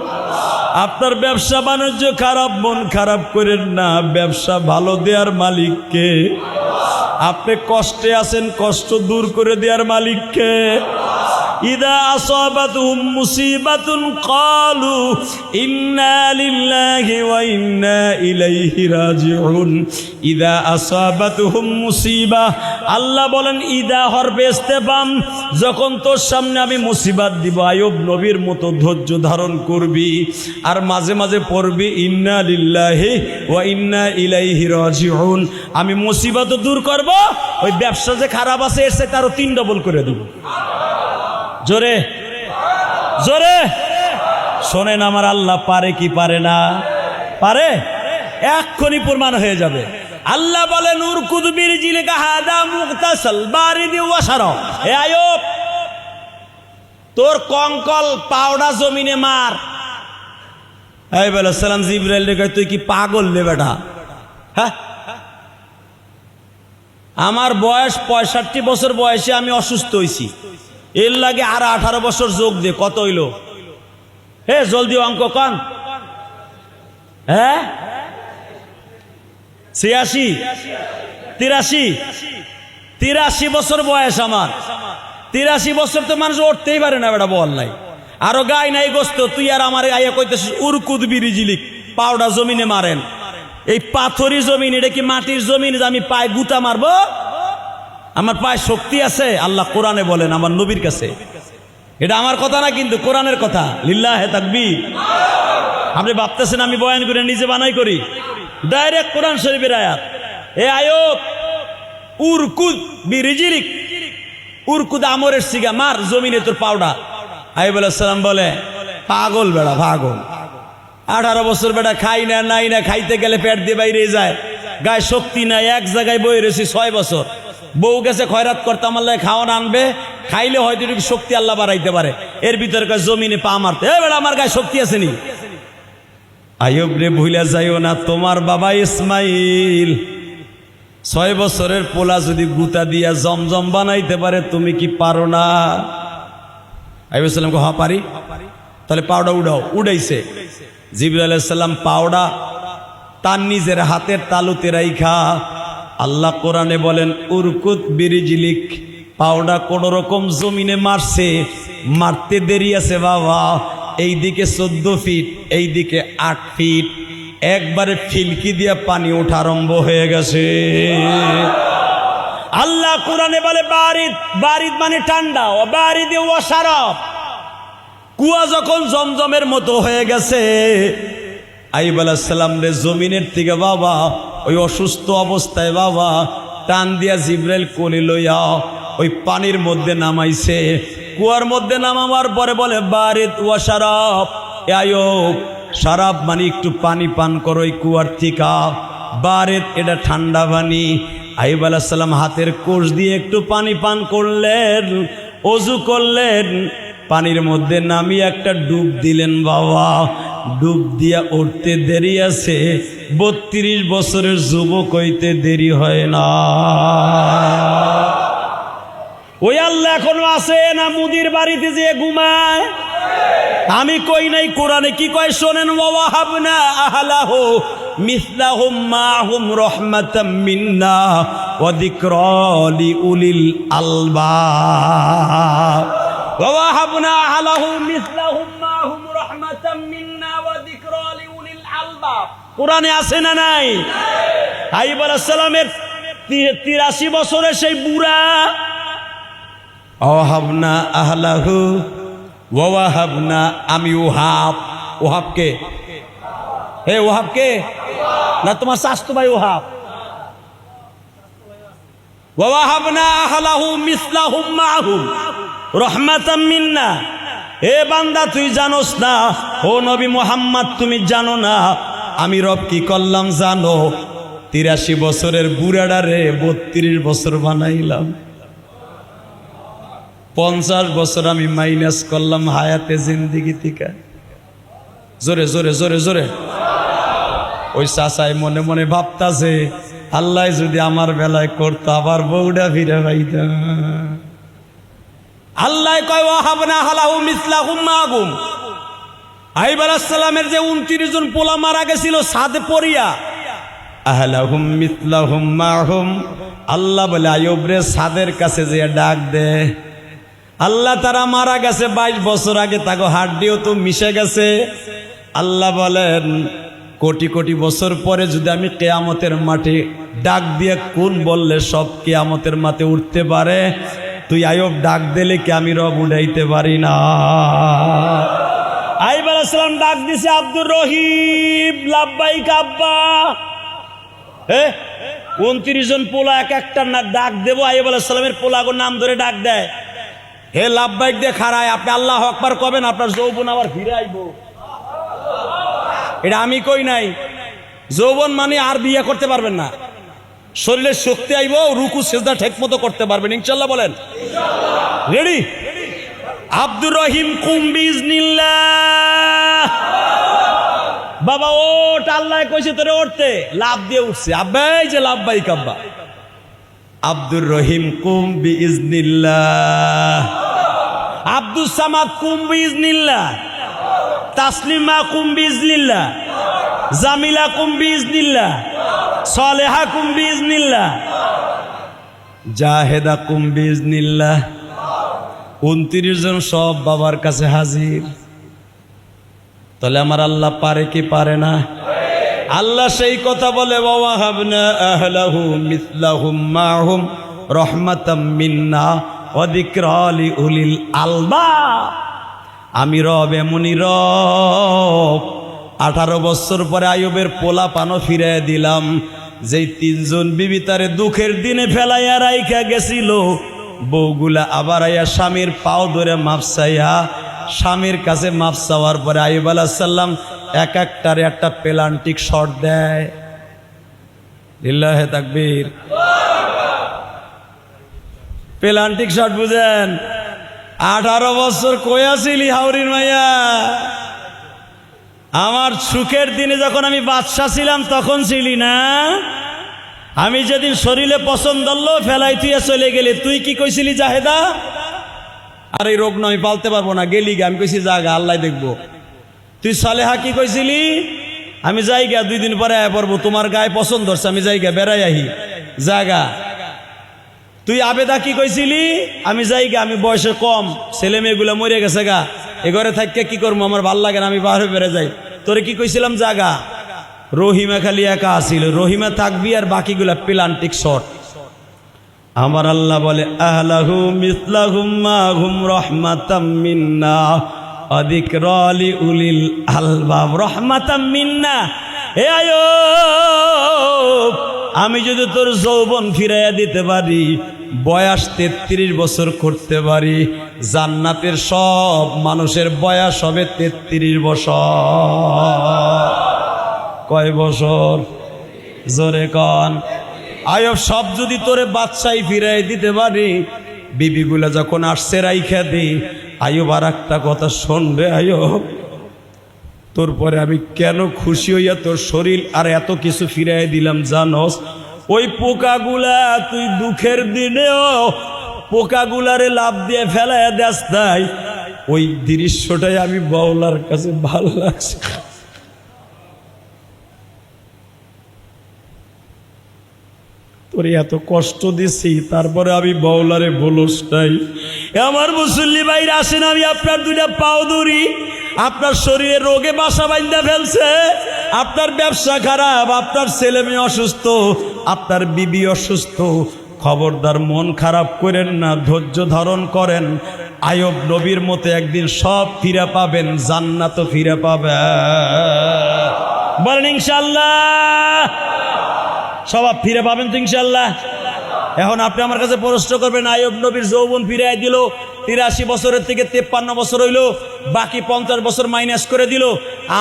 আপনার ব্যবসা বাণিজ্য খারাপ, মন খারাপ করেন না, ব্যবসা ভালো দেওয়ার মালিক কে? আপনি কষ্টে আছেন, কষ্ট দূর করে দেওয়ার মালিক কে? ইদা আসাবাতুহুম মুসিবাতুন ক্বালু ইন্না লিল্লাহি ওয়া ইন্না ইলাইহি রাজিউন। ইদা আসাবাতুহুম মুসিবা, আল্লাহ বলেন ইদা হরফে ইস্তেফাম, যখন তোর সামনে আমি মুসিবত দিব আইয়ুব নবীর মতো ধৈর্য ধারণ করবি আর মাঝে মাঝে পড়বি ইন্না লিল্লাহি ওয়া ইন্না ইলাইহি রাজিউন। আমি মুসিবত দূর করব, ওই ব্যবসা যে খারাপ আছে এর সাথে আরো 3 ডবল করে দেব। জোরে জোরে শোনেন, আমার আল্লাহ পারে কি পারে না? পারে, এক্ষুনি প্রমাণ হয়ে যাবে। আল্লাহ বলে নূর কুদবির জিলিকা হাদা মুগতাসাল বারিদি ওয়া শারাব। হে আইয়ুব, তোর কঙ্কল পাউডা জমিনে মার। এই বলে সালাম জিবরাইল রে কয় তুই কি পাগল রে বেটা? হ্যাঁ, আমার বয়স 65 বছর বয়সে আমি অসুস্থ হইছি, এর লাগে আর 18 বছর যোগ দে, কত হইল? হে জলদি অঙ্ক কন। হ্যাঁ 86 83 বছর বয়স আমার। 83 বছর তো মানুষ উঠতেই পারে না বেটা, বল নাই আরো গাই নাই গোস্ত। তুই আর আমার আইয়া কইতেছিস উরকুদ বিরিজিলিক পাউডা জমিনে মারেন। এই পাথরি জমিন, এটা কি মাটির জমিন যে আমি পায়ে গুতা মারবো? আমার পায়ে শক্তি আছে, আল্লাহ কোরআনে বলেন আমার নবীর কাছে। এটা আমার কথা না, কিন্তু কোরআনের কথা। লিল্লাহে তাকবীর। আপনি ভাবতেছেন আমি বয়ান করে নিজে বানাই করি? ডাইরেক্ট কোরআন শরীফের আয়াত। এ আইয়ুব, উরকুদ বিরিজিলিক, উরকুদ আমরের সিগা মার জমিনে তোর পাউডা। আইয়ুব আলাইহিস সালাম বলে পাগল বেড়া, পাগল। 18 বছর বেটা খাই না নাই না, খাইতে গেলে পেট দিয়ে বাইরে যায়, গায়ে শক্তি নাই, এক জায়গায় বই রয়েছি 6 বছর। বউ গেছে খয়রাত করতে, আমার লাগে খাওয়ান আনবে, খাইলে হয়তো একটু শক্তি আল্লাহ বাড়াইতে পারে। এর ভিতরে জমিনে পা মারতে, এ বেটা আমার গায়ে শক্তি আছে নি? আইয়ুব রে ভুলে যাইও না, তোমার বাবা ইসমাইল 6 বছরের পোলা যদি গুতা দিয়া জমজম বানাইতে পারে, তুমি কি পারো না? আইয়ুব সালাম কো হ্যাঁ পারি। তাহলে পাউডা উড়াও। উড়াইছে। জিবরাইল আলাইহিস সালাম পাউডা তার নিজের হাতের তালুতে রাইখা, আল্লাহ কোরআনে বলেন উরকুত বিরিজিলিক, পাউডা কোন রকম জমিনে মারছে। মারতে দেরি আছে বাবা, এইদিকে 14 ফিট, এইদিকে 8 ফিট, একবারে ফিলকি দিয়া পানি ওঠা আরম্ভ হয়ে গেছে। আল্লাহ কোরআনে বলে বারিদ, বারিদ মানে ঠান্ডা, ও বারিদ ওয়া শারাব। কুয়া যখন জমজমের মতো হয়ে গেছে, আইয়ুব আলাইহিস সালাম রে জমিনের থেকে বাবা ওই অসুস্থ অবস্থায় বাবা টান দিয়া জিবরাইল কোলে লইয়া ওই পানির মধ্যে নামাইছে। কুয়ার মধ্যে নামাবার পরে বলে বারিদ ওয়া শারাব। এ আইয়ুব, শারাব মানে একটু পানি পান করো এই কুয়ার থেকে, বারিদ এটা ঠান্ডা পানি। আইয়ুব আলাইহিস সালাম হাতের কোষ দিয়ে একটু পানি পান করলেন, ওযু করলেন, পানির মধ্যে নামিয়ে একটা ডুব দিলেন বাবা। ডুব দিয়া উঠতে দেরি আছে, 32 বছরের যুবক হইতে দেরি হয় না। ওই আল্লাহ এখনো আছে না মুদির বাড়িতে যে ঘুমায়? আমি কই নাই, কোরআনে কি কয় শোনেন, ওয়াহাবনা আহলাহু মিসলাহুম মাহুম রাহমাতাম মিন্না ওয়া যিকরা লিউলিল আলবাব। ওয়াহাবনা আহলাহু মিসলাহুম মাহুম রাহমাতাম মিন্না ওয়া যিকরা লিউলিল আলবাব। কোরআনে আছে না নাই? আইয়ুব আলাইহিস সালামের 83 বছরের সেই বুড়া, ওয়াহাবনা আহলাহু ওয়াহাবনা, আমি ওহাব। ওহাবকে? হে ওহাবকে না, তোমার স্বাস্থ্য ভাই ওহাব। ওয়াহাবনা আহলাহু মিসলাহুম মাহুম রাহমাতাম মিন্না। হে বান্দা তুই জানোস না, ও নবী মুহাম্মদ তুমি জানো না আমি রব কি করলাম জানো? 83 বছরের বুড়াডারে 32 বছর বানাইলাম। 50 বছর আমি মাইনাস করলাম হায়াতে জিন্দিগি থেকে। জোরে জোরে জোরে জোরে। ওই চাচাই মনে মনে ভাবতাছে আল্লাহ যদি আমার বেলায় করতো, আবার বউডা ফিরে পাইতাম। আল্লাহ কয় ওয়াহাবনা আহলাহু মিসলাহুম মাহুম। আইয়ুব আলাইহিস সালামের যে 29 জন পোলা মারা গেছিল ছাদে পড়িয়া, আহলাহুম মিসলাহুম মাহুম। আল্লাহ বলে আইয়ুব রে ছাদের কাছে যে ডাক দে, আল্লাহ তারা মারা গেছে 22 বছর আগে, তাকে হাড্ডিও তো মিশে গেছে। আল্লাহ বলেন কোটি কোটি বছর পরে যদি আমি কিয়ামতের মাঠে ডাক দিয়ে কোন বললে সব কিয়ামতের মাঠে উঠতে পারে, তুই আয়ব ডাক দিলে কি আমি রব উঠাইতে পারি না। আইব আলাইহিস সালাম ডাক দিছে, আব্দুর রহিম লাব্বাইক আব্বা। 29 জন পোলা এক একটা না ডাক দেবো, আইব আলাইহিস সালামের পোলাগোর নাম ধরে ডাক দেয়, হে লাব্বাইক দিয়ে খাড়ায়, আপনি আল্লাহু আকবার কবেন, আপনার যৌবন আবার ফিরে আইব। এটা আমি কই নাই, যৌবন মানে আর বিয়ে করতে পারবেন না, শরীরের শক্তি আইব, রুকু সিজদা ঠিক মতো করতে পারবেন ইনশাআল্লাহ। বলেন রেডি? আব্দুর রহিম কুম বিইজনিল্লাহ। বাবা ওঠ, আল্লাহ কইছে তোরে উঠতে, লাভ দিয়ে উঠছে। আব্বা এই যে লাব্বাইক আব্বা। আব্দুর রহিম কুম বিইজনিল্লাহ। আব্দুস সামাদ কুম বিইজনিল্লাহ। তাসলিমা কুম বিইজনিল্লাহ। জামিলা কুম বিইজনিল্লাহ। সালেহা কুম বিইজনিল্লাহ। জাহেদা কুম বিইজনিল্লাহ। 29 জন সব বাবার কাছে হাজির। তাহলে আমার আল্লাহ পারে কি পারে না? আল্লাহ সেই কথা বলে, ওয়াহাবনা আহলাহু মিসলাহুম মাহুম রাহমাতাম মিন্না ওয়া যিকরা লিউলিল আলবাব। আমি রব এমনই রব, 18 বছর পরে আইয়ুবের পোলা পানো ফিরে দিলাম, যেই 3 জন বিবি তারে দুঃখের দিনে ফেলাইয়া রাইখা গেছিল, বউগুলা আবার আইয়া স্বামীর পাও ধরে মাপ চাইয়া, স্বামীর কাছে মাপ চাওয়ার পরে আইয়ুব আলাইহিস সালাম এক একটারে একটা প্লান্টিক শট দেয়। লিল্লাহে তাকবীর। প্লান্টিক শট বুঝেন? 18 বছর কই আছিলি হাওরির মাইয়া? আমার সুখের দিনে যখন আমি বাদশা ছিলাম তখন ছিলি না? আমি যেদিন শরীরে পছন্দ হলো ফেলাই তুই চলে গেলি, তুই কি কইছিলি জাহেদা? আর এই রোগ নয় পালতে পারবো না, গেলি গে। আমি কইছি জাগা আল্লাহ দেখবো। তুই সালেহা কি কইছিলি? আমি যাই গা 2 দিন পরে আয়া পড়বো, তোমার গায়ে পছন্দ হচ্ছে, আমি যাই গা বেড়াই আহি জাগা। তুই আবেদা কি কইছিলি? আমি যাই গা, আমি বয়সে কম, ছেলে মেয়েগুলো মরে গেছে গা, এ ঘরে থাকতে কি করবো, আমার ভাল লাগে না, আমি বাহিরে বেড়ে যাই। তোরে কি কইছিলাম জাগা। রহিমা খালি একা আসিল, রহিমা থাকবি আর বাকিগুলা প্লান্টিক শট। আমার আল্লাহ বলে আহলাহু মিসলাহুম মাহুম রাহমাতাম মিন্না ওয়া যিকরা লিউলিল আলবাব। রাহমাতাম মিন্না। হে আইয়ুব, আমি যদি তোর যৌবন ফিরাইয়া দিতে পারি, বয়স 33 বছর করতে পারি, জান্নাতের সব মানুষের বয়স হবে 33 বছর। কয় বছর? জোরে কন। আইয়ুব সব যদি তোরে বাদশাহী ফিরাই দিতে পারি, বিবিগুলা যখন আসছে রাইখা দি, আইয়ুব আর একটা কথা শোন রে আইয়ুব, তোর পরে আমি কেন খুশি হইয়া তোর শরীর আর এত কিছু ফিরাই দিলাম জানোস? ওই পোকাগুলা তুই দুঃখের দিনেও পোকাগুলারে লাভ দিয়ে ফেলাইয়া দেস নাই, ওই দৃশ্যটাই আমি বাউলার কাছে ভালো লাগছে। তোরে এত কষ্ট দিছি, তারপরে আমি বাউলারে বলস নাই। আমার মুসল্লি ভাইরা আসেন, আমি আপনার 2টা পাও ধরি, আপনার শরীরে রোগে বাসা বাঁধা ফেলছে, আপনার ব্যবসা খারাপ, আপনার ছেলে মেয়ে অসুস্থ, আপনার বিবি অসুস্থ, খবরদার মন খারাপ করেন না, ধৈর্য ধারণ করেন। আইয়ুব নবীর মতো একদিন সব ফিরে পাবেন, জান্নাতও ফিরে পাবেন। বলেন ইনশাআল্লাহ। সবাব ফিরে পাবেন তো ইনশাআল্লাহ। এখন আপনি আমার কাছে প্রশ্ন করবেন, আইয়ুব নবীর যৌবন ফিরাই দিল, 83 বছরের থেকে 53 বছর হইল, বাকি 50 বছর মাইনাস করে দিল।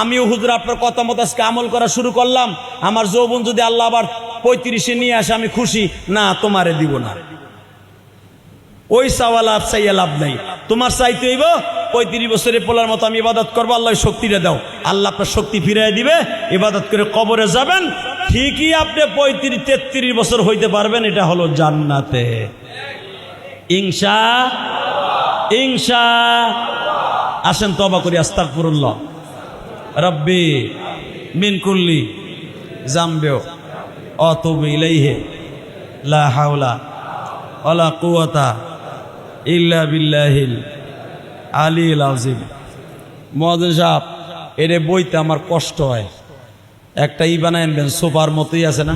আমিও হুজুর আপনার কথা মতো আজকে আমল করা শুরু করলাম, আমার যৌবন যদি আল্লাহ আবার 35-এ নিয়ে আসে আমি খুশি। না, তোমারে দিব না, ওই চাওয়া লাভ চাইয়া লাভ নাই। তোমার চাইতে হইব 35 বছরের পোলার মতো আমি ইবাদত করবো, আল্লাহ শক্তিটা দাও। আল্লাহ আপনার শক্তি ফিরাই দিবে, ইবাদত করে কবরে যাবেন, ঠিকই আপনি 35-33 বছর হইতে পারবেন, এটা হলো জান্নাতে। ইনশা আসেন তওবা করি। আস্তাগফিরুল্লাহ রাব্বি মিন কুল্লি জামবি ওয়া আতুবু ইলাইহি লা হাওলা ওয়ালা কুওয়াতা ইল্লা বিল্লাহিল আলিল আযীম। মুয়াজ্জিন সাহেব, এর বইতে আমার কষ্ট হয়। একটা বানায় আনবেন, সোফার মতোই আছে না,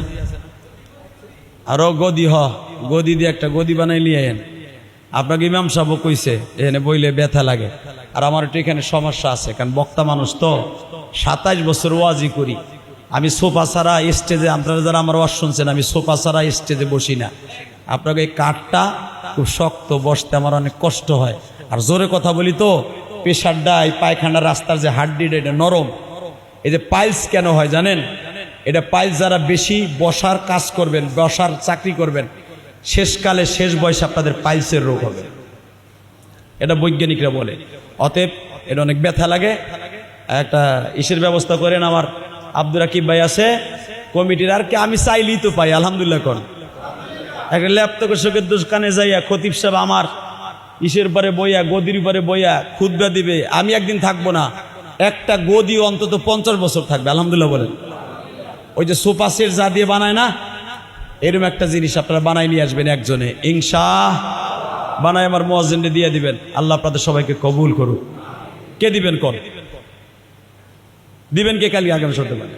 আরো গদি দিয়ে একটা গদি বানাই নিয়ে আইন। আপনাকে ইমাম সাহেব কইছে এখানে বইলে ব্যথা লাগে, আর আমার একটু এখানে সমস্যা আছে, কারণ বক্তা মানুষ তো, 27 বছর ওয়াজি করি আমি। সোফা ছাড়া স্টেজে, আপনারা যারা আমার ওয়াজ শুনছেন, আমি সোফা ছাড়া স্টেজে বসি না। আপনাকে এই কাঠটা খুব শক্ত, বসতে আমার অনেক কষ্ট হয়। আর জোরে কথা বলি তো, পেশারটা, এই পায়খানার রাস্তার যে হাড্ডিটা, এটা নরম। এই যে পাইলস কেন হয় জানেন? এটা পাইলস যারা বেশি বসার কাজ করবেন, বসার চাকরি করবেন, শেষকালে শেষ বয়সে আপনাদের পাইলসের রোগ হবে, এটা বৈজ্ঞানিকরা বলে। অতএব এটা অনেক ব্যথা লাগে। একটা ইসের ব্যবস্থা করেন, আমার আব্দুর রাকিব ভাই আছে কমিটির, আর কি আমি চাইলেই তো পাই, আলহামদুলিল্লাহ কর। একটা ল্যাপটপের শোকের দোকানে যাইয়া খতিব সাহেব আমার ইসের পরে বইয়া, গদির পরে বইয়া খুতবা দিবে, আমি একদিন থাকবো না, একটা গদি অন্তত 50 বছর থাকবে, আলহামদুলিল্লাহ বলেন। ওই যে সোফা সেট যা দিয়ে বানায় না, এরকম একটা জিনিস আপনারা বানাই নিয়ে আসবেন একজনে, ইনশাআল্লাহ বানায় আমার মুয়াজ্জিনকে দিয়ে দিবেন। আল্লাহ আপনাদের সবাইকে কবুল করুক। কে দিবেন? কোন দিবেন? কে? কালি আগামী সপ্তাহে পারে।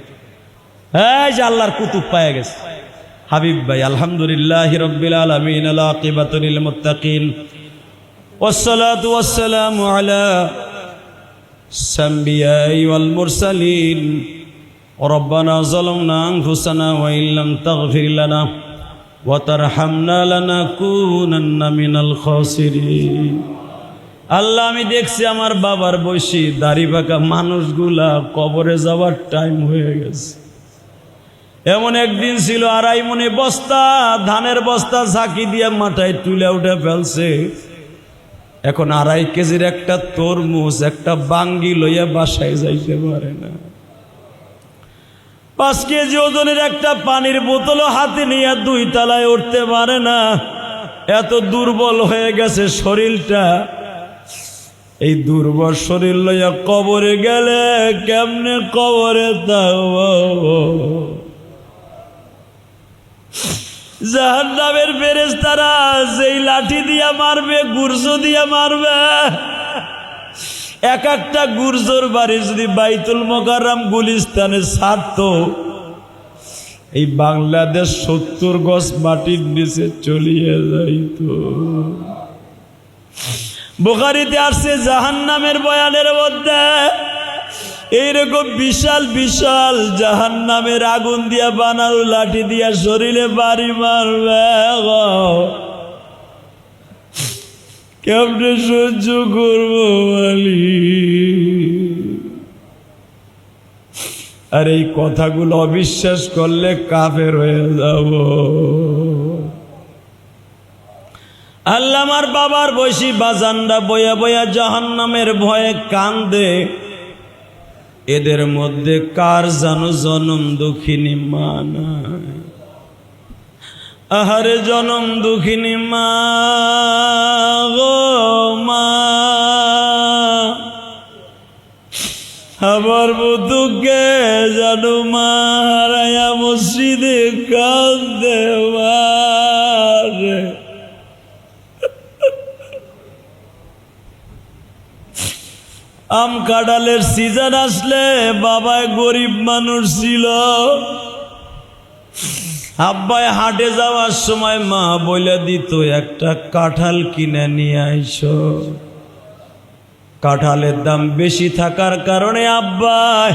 এই যে আল্লাহর কুতুব পায়ে গেছে হাবিব ভাই। আলহামদুলিল্লাহি রাব্বিল আলামিন, আল আকিবাতু লিল মুত্তাকিন, ওয়াসসালাতু ওয়াসসালামু আলা সাম্বিয়াই ওয়াল মুরসালিন। রব্বানা যালামনা আনফুসানা ওয়া ইল্লাম তাগফির লানা ওয়া তারহামনা লানাকুনান্না মিনাল খাসিরিন। আল্লাহ, আমি দেখছি আমার বাবার বয়সী দাড়ি পাকা মানুষগুলা কবরে যাওয়ার টাইম হয়ে গেছে। এমন একদিন ছিল 2.5 মনে বস্তা ধানের বস্তা ঝাঁকি দিয়ে মাথায় তুলে উঠে ফেলছে। এখন 2.5 কেজির একটা তরমুজ, একটা বাঙ্গি লইয়া বাসায় যাইতে পারে না। 5 কেজি ওজনের একটা পানির বোতলও হাতে নিয়ে 2 তলায় উঠতে পারে না। এত দুর্বল হয়ে গেছে শরীরটা। এই দুর্বল শরীর লইয়া কবরে গেলে কেমনে কবরে থাকবো? জাহান্নামের ফেরেশতারা যেই লাঠি দিয়া মারবে, গুরজ দিয়া মারবে, এক একটা গুরজোর বাড়ি যদি বাইতুল মোকাররম গুলিস্তানে ছাড়তো, এই বাংলাদেশ 70 গজ মাটির নিচে চলিয়ে যাইত। বুখারীতে আসছে জাহান্নামের বয়ানের মধ্যে এইরকম বিশাল বিশাল জাহান্নামের আগুন দিয়া বানানো লাঠি দিয়া শরীরে বাড়ি মারবে। কেমনে সহ্য করবো বলি? আর এই কথাগুলো অবিশ্বাস করলে কাফের হয়ে যাব। আল্লাহ, আমার বাবার বয়সী বাজানরা বয়া বয়া জাহান্নামের ভয়ে কান্দে। এদের মধ্যে কার জানো জনম দুঃখিনী মা নাই? আহারে জনম দুঃখিনী মা গো মা, আমার বুধুকে জানো মা হারায়া মসজিদে কান্দে মারে। আম কাঁঠালের সিজন আসলে, বাবায় গরিব মানুষ ছিল, আব্বাই হাটে যাওয়ার সময় মা বলে দিত একটা কাঁঠাল কিনে নিয়ে আইসো। কাঁঠালের দাম বেশি থাকার কারণে আব্বাই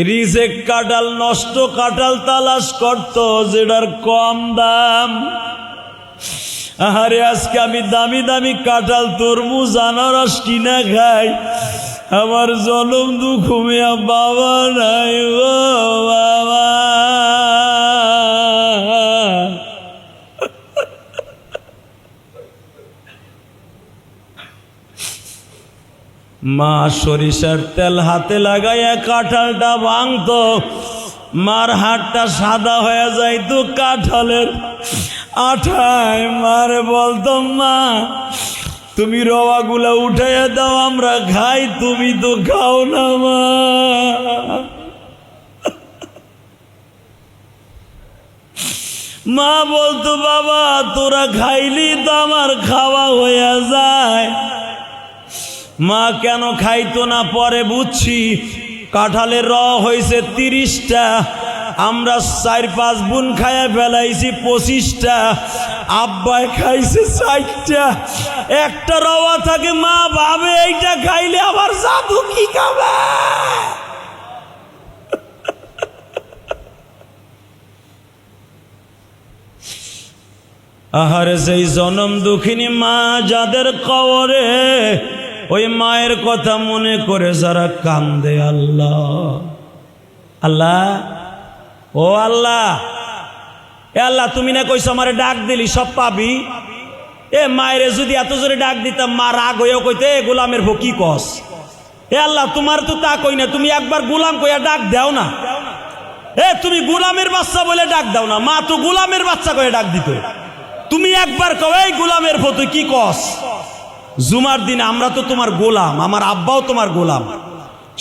রিজেক্ট কাঁঠাল, নষ্ট কাঁঠাল তালাশ করতো যেটার কম দাম। আরে আজকে আমি দামি দামি কাঁঠাল, তরমুজ, আনারস কিনা খাই, আমার জনম দুঃখ মিয়া বাবা নাই গো বাবা। মা সরিষার তেল হাতে লাগাইয়া কাঁঠালটা ভাঙতো, মার হাতটা সাদা হয়ে যাইতো কাঁঠালের আঠায়। মারে বলতো, মা তুমি রওয়াগুলা উঠাইয়া দাও, আমরা খাই, তুমি তো খাও না মা। মা বলতো বাবা তোরা খাইলি তো আমার খাওয়া হয়ে যায়। মা কেন খাইতো না পরে বুঝছি, কাঁঠালের হয়েছে 30টা, আমরা 4-5 বোন খাইয়া ফেলাইছি 25টা, আব্বাই খাইছে 4টা, একটা রওয়া থাকে। মা ভাবে এইটা খাইলে আমার জাদু কি খাবে। আহারে সেই জনম দুঃখিনী মা যাদের কবরে, ওই মায়ের কথা মনে করে যারা কান্দে, আল্লাহ আল্লাহ ও আল্লাহ, এ আল্লাহ তুমি না কইছো আমারে ডাক দিলি সব পাবি। এ মায়েরে যদি এত জোরে ডাক দিতাম মা রাগ হয়েও কইতে এ গোলামের ভো কি কস। এ আল্লাহ তোমার তো তা কই না, তুমি একবার গোলাম কইয়া ডাক দাও না। এ তুমি গোলামের বাচ্চা বলে ডাক দাও না, মা তো গোলামের বাচ্চা কইয়া ডাক দিত। তুমি একবার কও এই গোলামের ভো তুই কি কস। জুমার দিনে আমরা তো তোমার গোলাম, আমার আব্বাও তোমার গোলাম,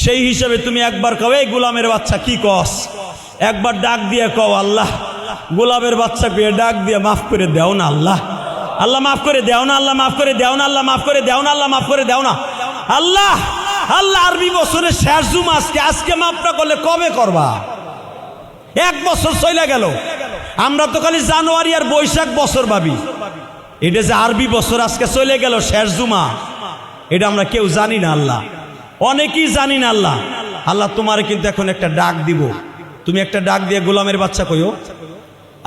সেই হিসাবে তুমি একবার কও এই গোলামের বাচ্চা কি কস। একবার ডাক দিয়ে কও আল্লাহ গোলামের বাচ্চা কইয়া ডাক দিয়ে মাফ করে দাও না আল্লাহ, আল্লাহ মাফ করে দাও না, আল্লাহ মাফ করে দাও না, আল্লাহ মাফ করে দাও না, আল্লাহ মাফ করে দাও না। আল্লাহ আল্লাহ আরবি বছরের শেষ জুমা আজকে, আজকে মাফ না করলে কবে করবা। 1 বছর চলে গেল, আমরা তো খালি জানুয়ারি আর বৈশাখ বছর ভাবি। এটা যে আরবি বছর আজকে চলে গেল শেষ জুমা, এটা আমরা কেউ জানি না আল্লাহ, অনেকেই জানি না আল্লাহ। আল্লাহ তোমার কিন্তু এখন একটা ডাক দিব, তুমি একটা ডাক দিয়ে গোলামের বাচ্চা কইও।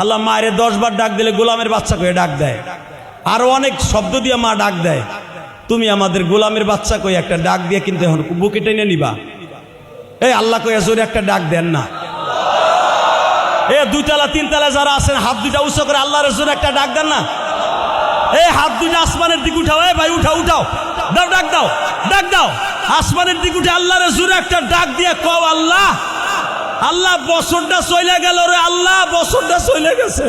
আল্লাহ মায়ের 10 বার ডাক দিলে গোলামের বাচ্চা কইয়া ডাক দেয়, আরো অনেক শব্দ দিয়ে মা ডাক দেয়। তুমি আমাদের গোলামের বাচ্চা কই একটা ডাক দিয়ে কিন্তু এখন বুকে টেনে নিবা। এই আল্লাহ কইয়া জোরে একটা ডাক দেন না। এ 2 তলা 3 তলা যারা আছেন হাত দুইটা উঁচু করে আল্লাহর জোরে একটা ডাক দেন না। এই হাত দুইটা আসমানের দিকে উঠাও, এই ভাই উঠাও উঠাও, দাও ডাক দাও, ডাক দাও আসমানের দিকে উঠে আল্লাহর জোরে একটা ডাক দিয়ে কও আল্লাহ আল্লাহ বছরটা চলে গেল রে আল্লাহ, বছরটা চলে গেছে,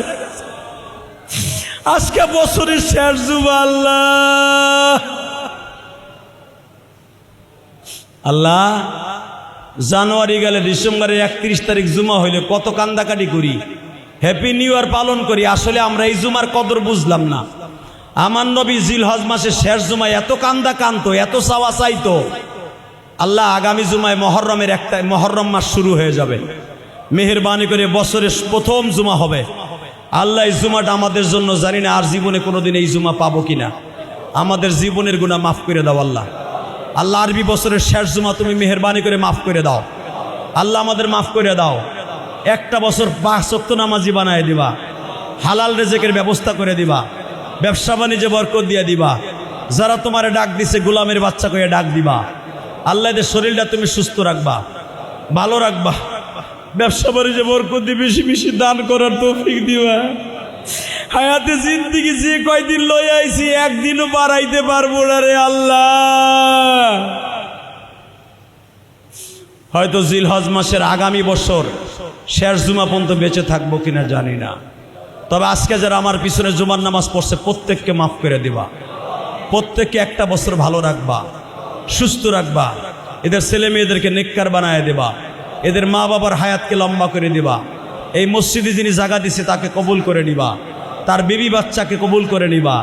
আজকে বছরের শেষ জুমা আল্লাহ। আল্লাহ জানুয়ারি গেলে ডিসেম্বরের 31 তারিখ জুমা হইলে কত কান্দাকাটি করি, হ্যাপি নিউ ইয়ার পালন করি। আসলে আমরা এই জুমার কদর বুঝলাম না। আমার নবী জিলহজ মাসের শেষ জুমায় এত কান্দা কানতো, এত চাওয়া চাইতো। আল্লাহ আগামী জুমায় মহরম মাস শুরু হয়ে যাবে, মেহেরবানি করে বছরের প্রথম জুমা হবে। আল্লাহ এই জুমাটা আমাদের জন্য জানি না আর জীবনে কোনোদিন এই জুমা পাবো কিনা, আমাদের জীবনের গুনাহ মাফ করে দাও আল্লাহ। আল্লাহ আরবি বছরের শেষ জুমা তুমি মেহেরবানি করে মাফ করে দাও আল্লাহ, আমাদের মাফ করে দাও। একটা বছর 5 ওয়াক্ত নামাজি বানায় দিবা, হালাল রেজেকের ব্যবস্থা করে দিবা, ব্যবসা বাণিজ্যে বরকত দিয়ে দিবা। যারা তোমারে ডাক দিছে গোলামের বাচ্চা কইয়া ডাক দিবা। আল্লাহ এদের শরীরটা তুমি সুস্থ রাখবা, ভালো রাখবা, ব্যবসা বাণিজ্যে বরকত দিয়ে বেশি বেশি দান করার তৌফিক দিবা। হায়াতে জিন্দিগি যে কয়দিন লই আইছি একদিনও বাড়াইতে পারবো না রে আল্লাহ। হয়তো জিলহজ মাসের আগামী বছর শেষ জুমা পর্যন্ত বেঁচে থাকবো কিনা জানি না, তবে আজকে যারা আমার পিছনে জুমার নামাজ পড়ছে প্রত্যেককে মাফ করে দিবা, প্রত্যেককে একটা বছর ভালো রাখবা, সুস্থ রাখবা, এদের ছেলে মেয়েদেরকে নেককার বানায় দেবা, এদের মা বাবার হায়াতকে লম্বা করে দিবা। এই মসজিদে যিনি জায়গা দিছে তাকে কবুল করে নিবা, তার বিবি বাচ্চাকে কবুল করে নিবা,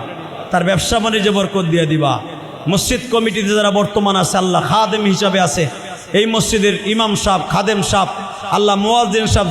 তার ব্যবসা বাণিজ্যে বরকত দিয়ে দিবা। মসজিদ কমিটিতে যারা বর্তমান আছে আল্লাহ খাদেম হিসাবে আছে, এই মসজিদের ইমাম সাহেব, খাদেম সাহেব, আল্লাহ মুয়াজ্জিন সাহেব,